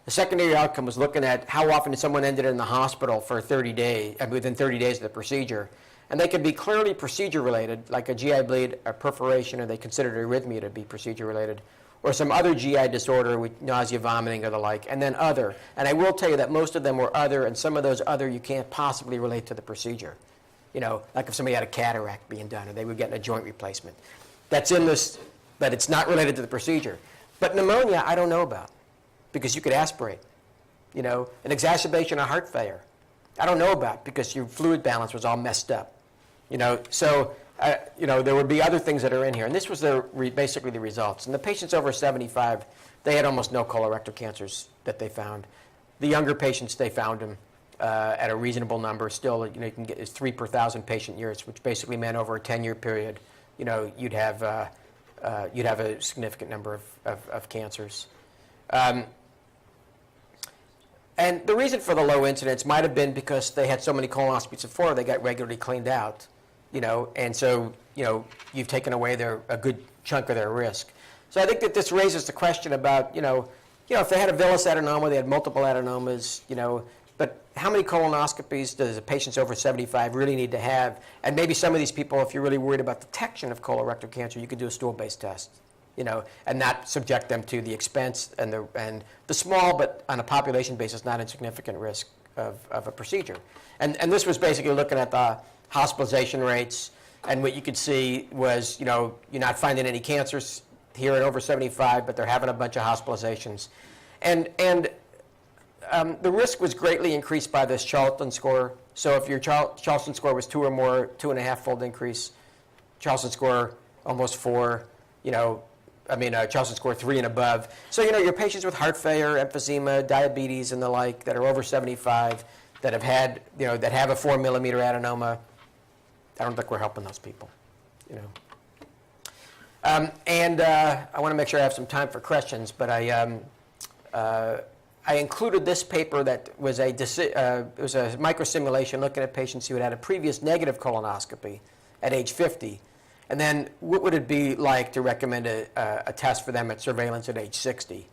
The secondary outcome was looking at how often did someone ended in the hospital for 30 days, within 30 days of the procedure. And they could be clearly procedure-related, like a GI bleed, a perforation, or they considered arrhythmia to be procedure-related, or some other GI disorder with nausea, vomiting, or the like, and then other. And I will tell you that most of them were other, and some of those other you can't possibly relate to the procedure. Like if somebody had a cataract being done, or they were getting a joint replacement. That's in this, but it's not related to the procedure. But pneumonia, I don't know about, because you could aspirate. An exacerbation of heart failure, I don't know about, because your fluid balance was all messed up. So there would be other things that are in here. And this was basically the results. And the patients over 75, they had almost no colorectal cancers that they found. The younger patients, they found them at a reasonable number. Still, you can get 3 per 1,000 patient years, which basically meant over a 10-year period, you'd have a significant number of cancers. And the reason for the low incidence might have been because they had so many colonoscopies before, they got regularly cleaned out, and so, you've taken away a good chunk of their risk. So I think that this raises the question about, if they had a villus adenoma, they had multiple adenomas, but how many colonoscopies does a patient over 75 really need to have? And maybe some of these people, if you're really worried about detection of colorectal cancer, you could do a stool-based test, and not subject them to the expense and the small, but on a population basis, not insignificant risk of a procedure. And this was basically looking at the hospitalization rates, and what you could see was, you're not finding any cancers here at over 75, but they're having a bunch of hospitalizations. And the risk was greatly increased by this Charlton score. So if your Charlton score was 2 or more, 2.5-fold increase, Charlton score almost 4, Charlton score 3 and above. So, your patients with heart failure, emphysema, diabetes, and the like that are over 75, that have had, that have a 4-millimeter adenoma, I don't think we're helping those people, I want to make sure I have some time for questions, but I included this paper that was it was a microsimulation looking at patients who had had a previous negative colonoscopy at age 50. And then what would it be like to recommend a test for them at surveillance at age 60?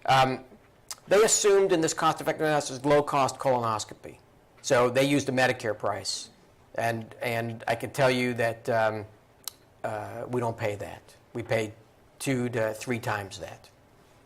They assumed in this cost-effective analysis low-cost colonoscopy. So they used a Medicare price. And I can tell you that we don't pay that. We pay 2 to 3 times that.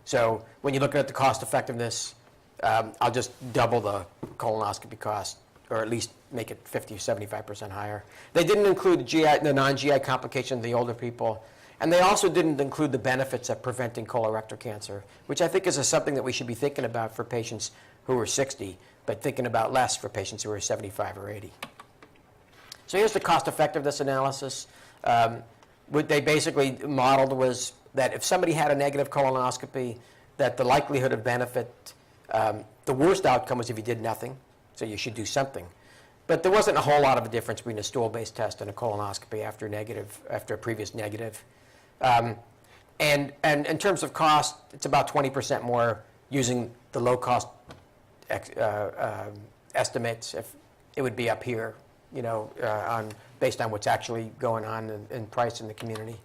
So when you're looking at the cost effectiveness, I'll just double the colonoscopy cost, or at least make it 50 or 75% higher. They didn't include the non-GI complication of the older people, and they also didn't include the benefits of preventing colorectal cancer, which I think is something that we should be thinking about for patients who are 60, but thinking about less for patients who are 75 or 80. So here's the cost effectiveness analysis. What they basically modeled was that if somebody had a negative colonoscopy, that the likelihood of benefit, the worst outcome was if you did nothing, so you should do something. But there wasn't a whole lot of a difference between a stool-based test and a colonoscopy after a previous negative. And in terms of cost, it's about 20% more using the low-cost estimates. If it would be up here, based on what's actually going on in price in the community.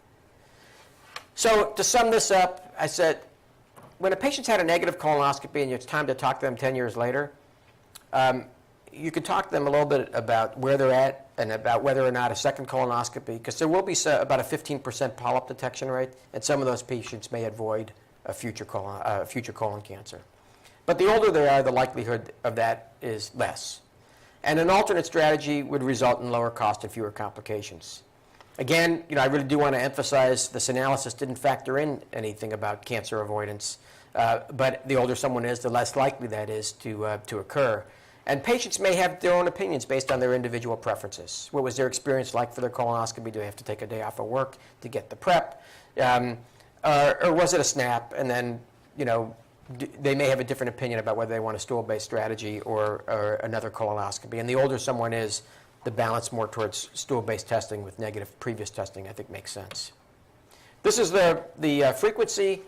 So to sum this up, I said, when a patient's had a negative colonoscopy and it's time to talk to them 10 years later, you could talk to them a little bit about where they're at and about whether or not a second colonoscopy, because there will be about a 15% polyp detection rate, and some of those patients may avoid a future colon cancer. But the older they are, the likelihood of that is less. And an alternate strategy would result in lower cost and fewer complications. Again, I really do want to emphasize this analysis didn't factor in anything about cancer avoidance, but the older someone is, the less likely that is to occur. And patients may have their own opinions based on their individual preferences. What was their experience like for their colonoscopy? Do they have to take a day off of work to get the prep? Or was it a snap? And then, they may have a different opinion about whether they want a stool-based strategy or another colonoscopy. And the older someone is, the balance more towards stool-based testing with negative previous testing, I think, makes sense. This is the frequency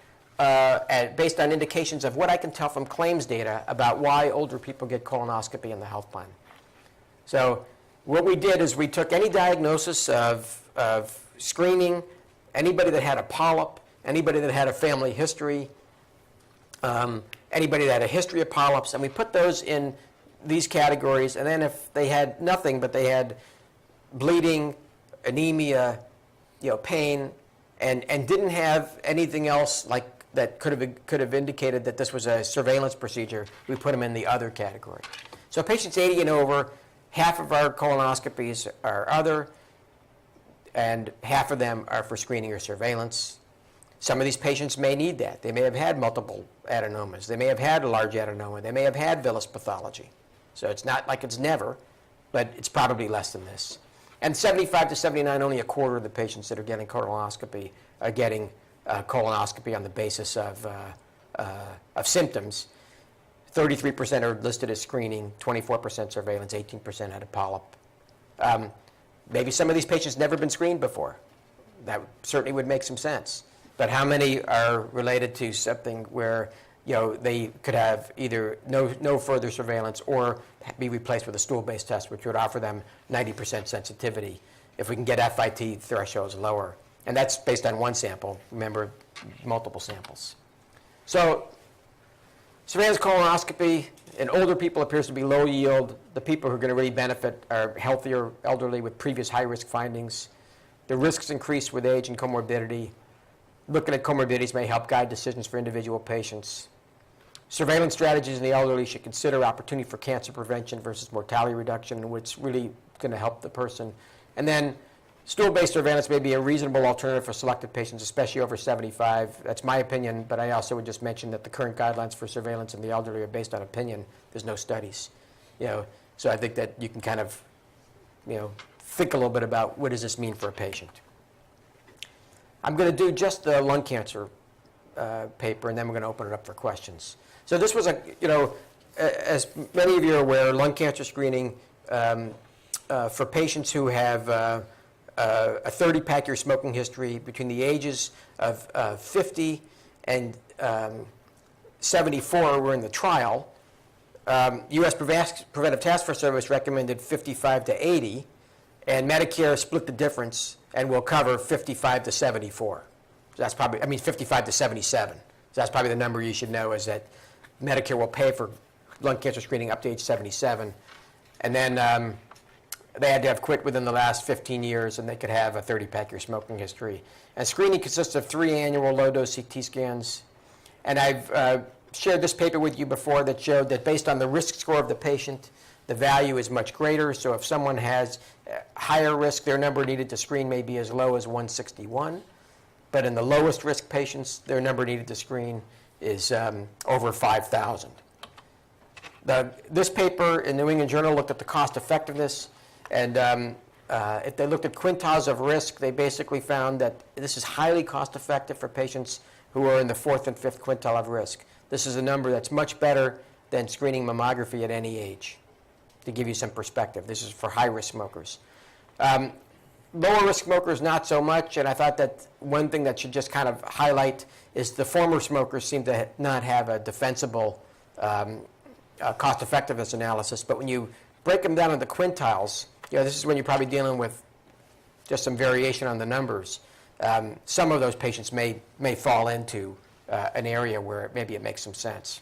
based on indications of what I can tell from claims data about why older people get colonoscopy in the health plan. So what we did is we took any diagnosis of screening, anybody that had a polyp, anybody that had a family history, anybody that had a history of polyps, and we put those in these categories. And then if they had nothing, but they had bleeding, anemia, pain, and didn't have anything else like that could have indicated that this was a surveillance procedure, we put them in the other category. So patients 80 and over, half of our colonoscopies are other, and half of them are for screening or surveillance. Some of these patients may need that. They may have had multiple adenomas. They may have had a large adenoma. They may have had villus pathology. So it's not like it's never, but it's probably less than this. And 75 to 79, only a quarter of the patients that are getting colonoscopy are getting colonoscopy on the basis of symptoms. 33% are listed as screening, 24% surveillance, 18% had a polyp. Maybe some of these patients never been screened before. That certainly would make some sense. But how many are related to something where they could have either no further surveillance or be replaced with a stool-based test, which would offer them 90% sensitivity if we can get FIT thresholds lower. And that's based on one sample. Remember, multiple samples. So surveillance colonoscopy in older people appears to be low yield. The people who are going to really benefit are healthier elderly with previous high-risk findings. The risks increase with age and comorbidity. Looking at comorbidities may help guide decisions for individual patients. Surveillance strategies in the elderly should consider opportunity for cancer prevention versus mortality reduction, which really going to help the person. And then stool-based surveillance may be a reasonable alternative for selected patients, especially over 75. That's my opinion, but I also would just mention that the current guidelines for surveillance in the elderly are based on opinion. There's no studies. So I think that you can kind of think a little bit about what does this mean for a patient. I'm going to do just the lung cancer paper, and then we're going to open it up for questions. So this was as many of you are aware, lung cancer screening for patients who have a 30-pack-year smoking history between the ages of 50 and 74 were in the trial. U.S. Preventive Task Force Service recommended 55 to 80, and Medicare split the difference and will cover 55 to 74. So that's probably, 55 to 77. So that's probably the number you should know, is that Medicare will pay for lung cancer screening up to age 77. And then they had to have quit within the last 15 years, and they could have a 30-pack-year smoking history. And screening consists of 3 annual low-dose CT scans. And I've shared this paper with you before that showed that based on the risk score of the patient, the value is much greater. So if someone has higher risk, their number needed to screen may be as low as 161. But in the lowest risk patients, their number needed to screen is over 5,000. This paper in New England Journal looked at the cost effectiveness. And if they looked at quintiles of risk, they basically found that this is highly cost effective for patients who are in the 4th and 5th quintile of risk. This is a number that's much better than screening mammography at any age, to give you some perspective. This is for high-risk smokers. Lower-risk smokers, not so much, and I thought that one thing that should just kind of highlight is the former smokers seem to not have a defensible cost-effectiveness analysis, but when you break them down into quintiles, this is when you're probably dealing with just some variation on the numbers. Some of those patients may fall into an area where maybe it makes some sense.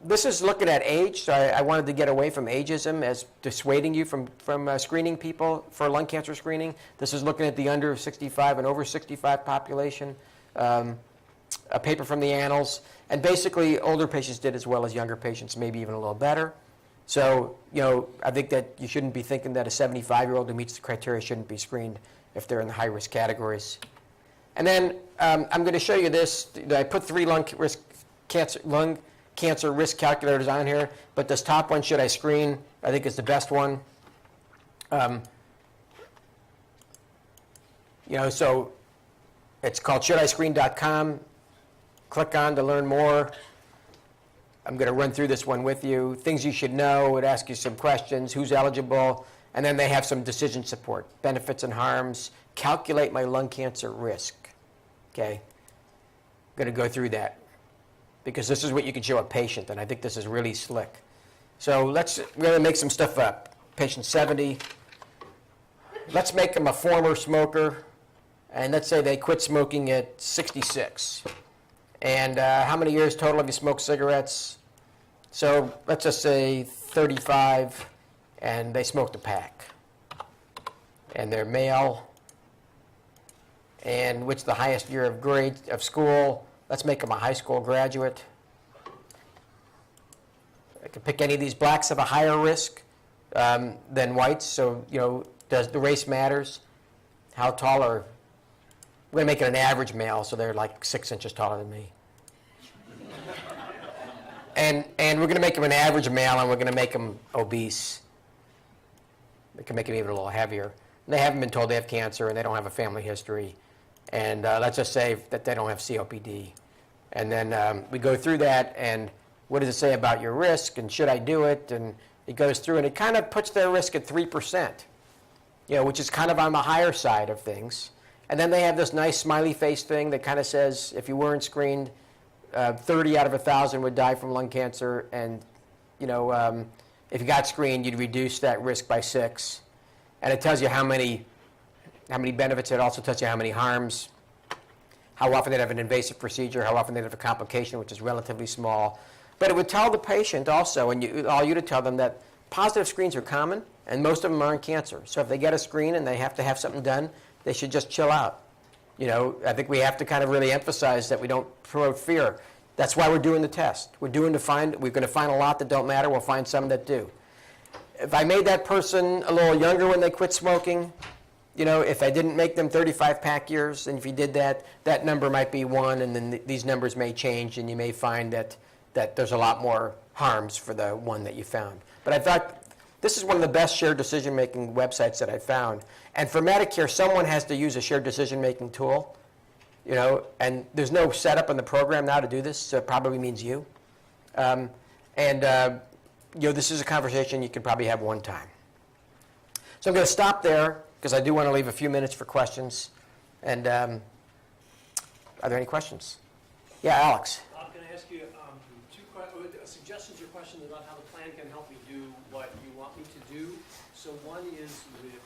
This is looking at age, so I wanted to get away from ageism as dissuading you from screening people for lung cancer screening. This is looking at the under 65 and over 65 population, a paper from the Annals, and basically older patients did as well as younger patients, maybe even a little better. So, I think that you shouldn't be thinking that a 75-year-old who meets the criteria shouldn't be screened if they're in the high-risk categories. And then I'm going to show you this. I put 3 lung cancer risk calculators on here, but this top one, should I screen, I think is the best one. So it's called shouldiscreen.com. Click on to learn more. I'm going to run through this one with you. Things you should know. It asks you some questions. Who's eligible? And then they have some decision support. Benefits and harms. Calculate my lung cancer risk. Okay? I'm going to go through that, because this is what you can show a patient, and I think this is really slick. So we're going to make some stuff up. Patient 70. Let's make them a former smoker, and let's say they quit smoking at 66. And how many years total have you smoked cigarettes? So let's just say 35, and they smoked a pack. And they're male. And what's the highest year of grade of school? Let's make them a high school graduate. I could pick any of these. Blacks have a higher risk than whites, so does the race matters? How tall are We're going to make it an average male, so they're like 6 inches taller than me. And we're going to make them an average male, and we're going to make them obese. We can make them even a little heavier. They haven't been told they have cancer, and they don't have a family history. And let's just say that they don't have COPD. And then we go through that, and what does it say about your risk, and should I do it? And it goes through, and it kind of puts their risk at 3%, which is kind of on the higher side of things. And then they have this nice smiley face thing that kind of says if you weren't screened, 30 out of 1,000 would die from lung cancer, and if you got screened, you'd reduce that risk by 6. And it tells you how many benefits. It also tells you how many harms, how often they'd have an invasive procedure, how often they'd have a complication, which is relatively small. But it would tell the patient also, and all you to tell them that positive screens are common, and most of them aren't cancer. So if they get a screen and they have to have something done, they should just chill out. I think we have to kind of really emphasize that we don't promote fear. That's why we're doing the test. We're going to find a lot that don't matter. We'll find some that do. If I made that person a little younger when they quit smoking, if I didn't make them 35 pack years, and if you did that, that number might be 1, and then these numbers may change, and you may find that there's a lot more harms for the one that you found. But I thought this is one of the best shared decision-making websites that I found. And for Medicare, someone has to use a shared decision-making tool, and there's no setup in the program now to do this, so it probably means you. This is a conversation you can probably have one time. So I'm going to stop there, because I do want to leave a few minutes for questions. And are there any questions? Yeah, Alex. I'm going to ask you suggestions or questions about how the plan can help me do what you want me to do. So one is with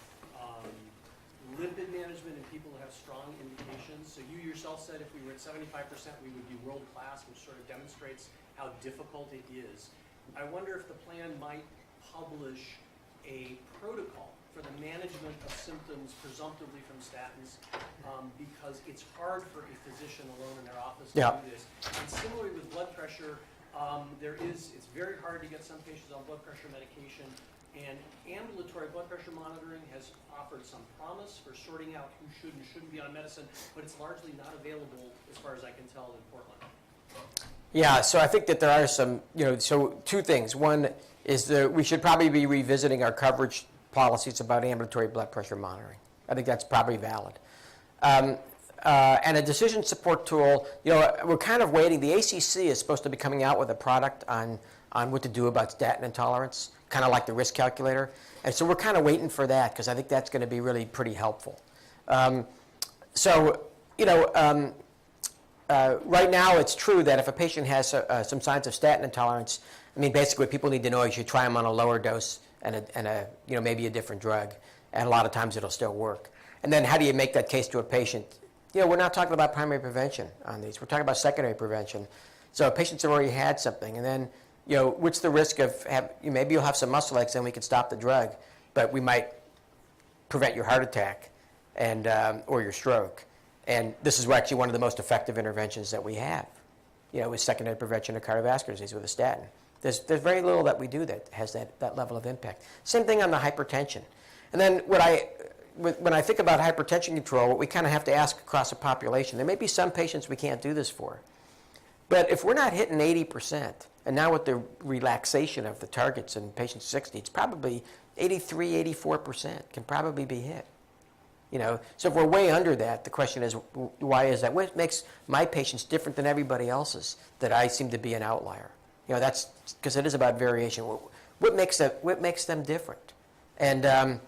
lipid management in people who have strong indications. So you yourself said if we were at 75%, we would be world-class, which sort of demonstrates how difficult it is. I wonder if the plan might publish a protocol for the management of symptoms presumptively from statins, because it's hard for a physician alone in their office to do this. And similarly with blood pressure, it's very hard to get some patients on blood pressure medication, and ambulatory blood pressure monitoring has offered some promise for sorting out who should and shouldn't be on medicine, but it's largely not available, as far as I can tell, in Portland. Yeah, so I think that there are some, so two things. One is that we should probably be revisiting our coverage policies about ambulatory blood pressure monitoring. I think that's probably valid. And a decision support tool, we're kind of waiting. The ACC is supposed to be coming out with a product on what to do about statin intolerance, kind of like the risk calculator. And so we're kind of waiting for that, because I think that's going to be really pretty helpful. Right now it's true that if a patient has some signs of statin intolerance, basically what people need to know is you try them on a lower dose and maybe a different drug, and a lot of times it'll still work. And then how do you make that case to a patient? We're not talking about primary prevention on these. We're talking about secondary prevention. So patients have already had something, and then what's the risk of maybe you'll have some muscle aches and we could stop the drug, but we might prevent your heart attack and or your stroke. And this is actually one of the most effective interventions that we have, with secondary prevention of cardiovascular disease with a statin. There's very little that we do that has that level of impact. Same thing on the hypertension. And then when I think about hypertension control, what we kind of have to ask across the population, there may be some patients we can't do this for. But if we're not hitting 80%, and now with the relaxation of the targets in patients 60, it's probably 83, 84% can probably be hit. So if we're way under that, the question is, why is that? What makes my patients different than everybody else's that I seem to be an outlier? That's because it is about variation. What makes them different? And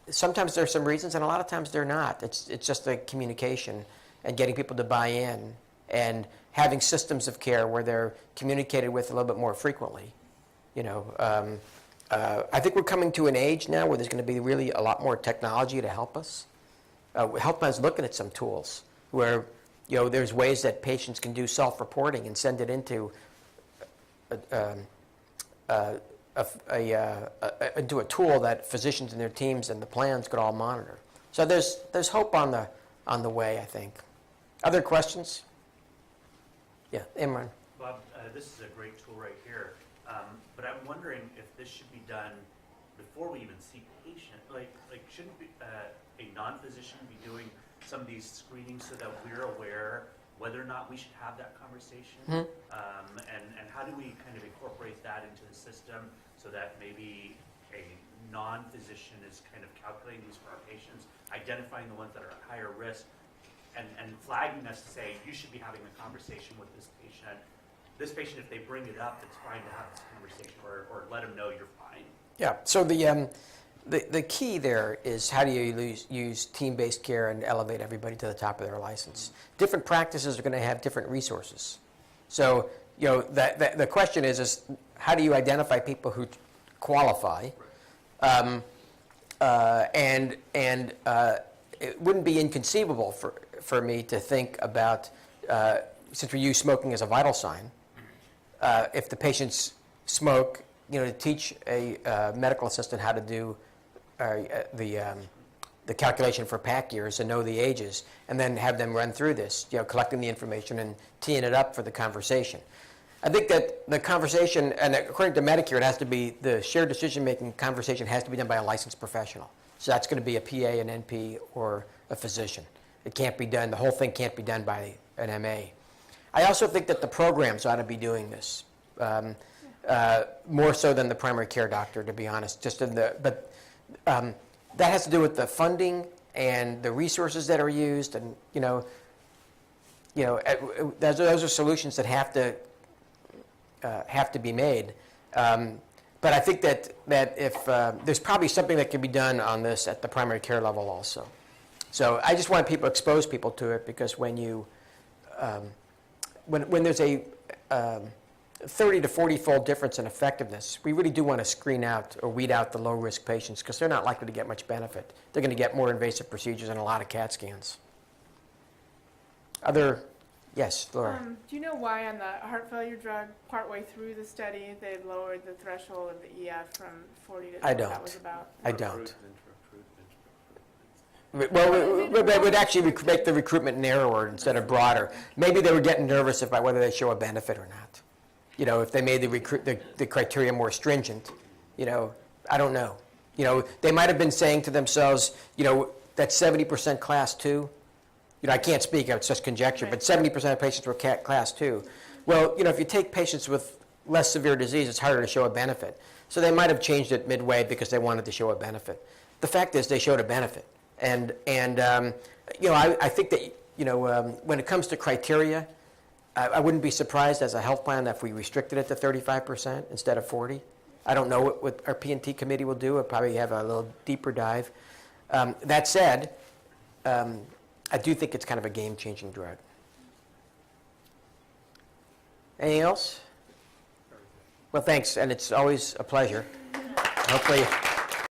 sometimes there's some reasons, and a lot of times they're not. It's just the communication and getting people to buy in and having systems of care where they're communicated with a little bit more frequently. I think we're coming to an age now where there's going to be really a lot more technology to help us. Health Plan's looking at some tools where there's ways that patients can do self-reporting and send it into into a tool that physicians and their teams and the plans could all monitor. So there's hope on the way, I think. Other questions? Yeah, Imran. Bob, this is a great tool right here, but I'm wondering if this should be done before we even see patient. Like shouldn't a non-physician be doing some of these screenings so that we're aware whether or not we should have that conversation? And how do we kind of incorporate that into the system so that maybe a non-physician is kind of calculating these for our patients, identifying the ones that are at higher risk, and flagging us to say, you should be having a conversation with this patient. This patient, if they bring it up, it's fine to have this conversation, or let them know you're fine. Yeah, so the key there is how do you use team-based care and elevate everybody to the top of their license. Different practices are going to have different resources. So, you know, the question is how do you identify people who qualify? And it wouldn't be inconceivable for me to think about, since we use smoking as a vital sign, if the patients smoke, you know, to teach a medical assistant how to do the calculation for pack years and know the ages, and then have them run through this, you know, collecting the information and teeing it up for the conversation. I think that the conversation, and according to Medicare, it has to be, the shared decision-making conversation has to be done by a licensed professional. So that's going to be a PA, an NP, or a physician. It can't be done, the whole thing can't be done by an MA. I also think that the programs ought to be doing this, more so than the primary care doctor, to be honest. But that has to do with the funding and the resources that are used, and those are solutions that have to be made. But I think that if there's probably something that can be done on this at the primary care level also. So I just want people to expose people to it, because when you when there's a 30 to 40-fold difference in effectiveness, we really do want to screen out or weed out the low-risk patients, because they're not likely to get much benefit. They're going to get more invasive procedures and a lot of CAT scans. Yes, Laura. Do you know why on the heart failure drug, partway through the study, they lowered the threshold of the EF from 40 to I what don't. that was about? I don't. Well, it would actually make the recruitment narrower instead of broader. Maybe they were getting nervous about whether they show a benefit or not. You know, if they made the criteria more stringent, you know, I don't know. You know, they might have been saying to themselves, you know, that 70% class 2, you know, I can't speak, it's just conjecture, but 70% of patients were class 2. Well, you know, if you take patients with less severe disease, it's harder to show a benefit. So they might have changed it midway because they wanted to show a benefit. The fact is they showed a benefit. And you know, I think that, you know, when it comes to criteria, I wouldn't be surprised as a health plan if we restricted it to 35% instead of 40. I don't know what our P&T committee will do. We'll probably have a little deeper dive. That said, I do think it's kind of a game-changing drug. Anything else? Well, thanks, and it's always a pleasure. Hopefully.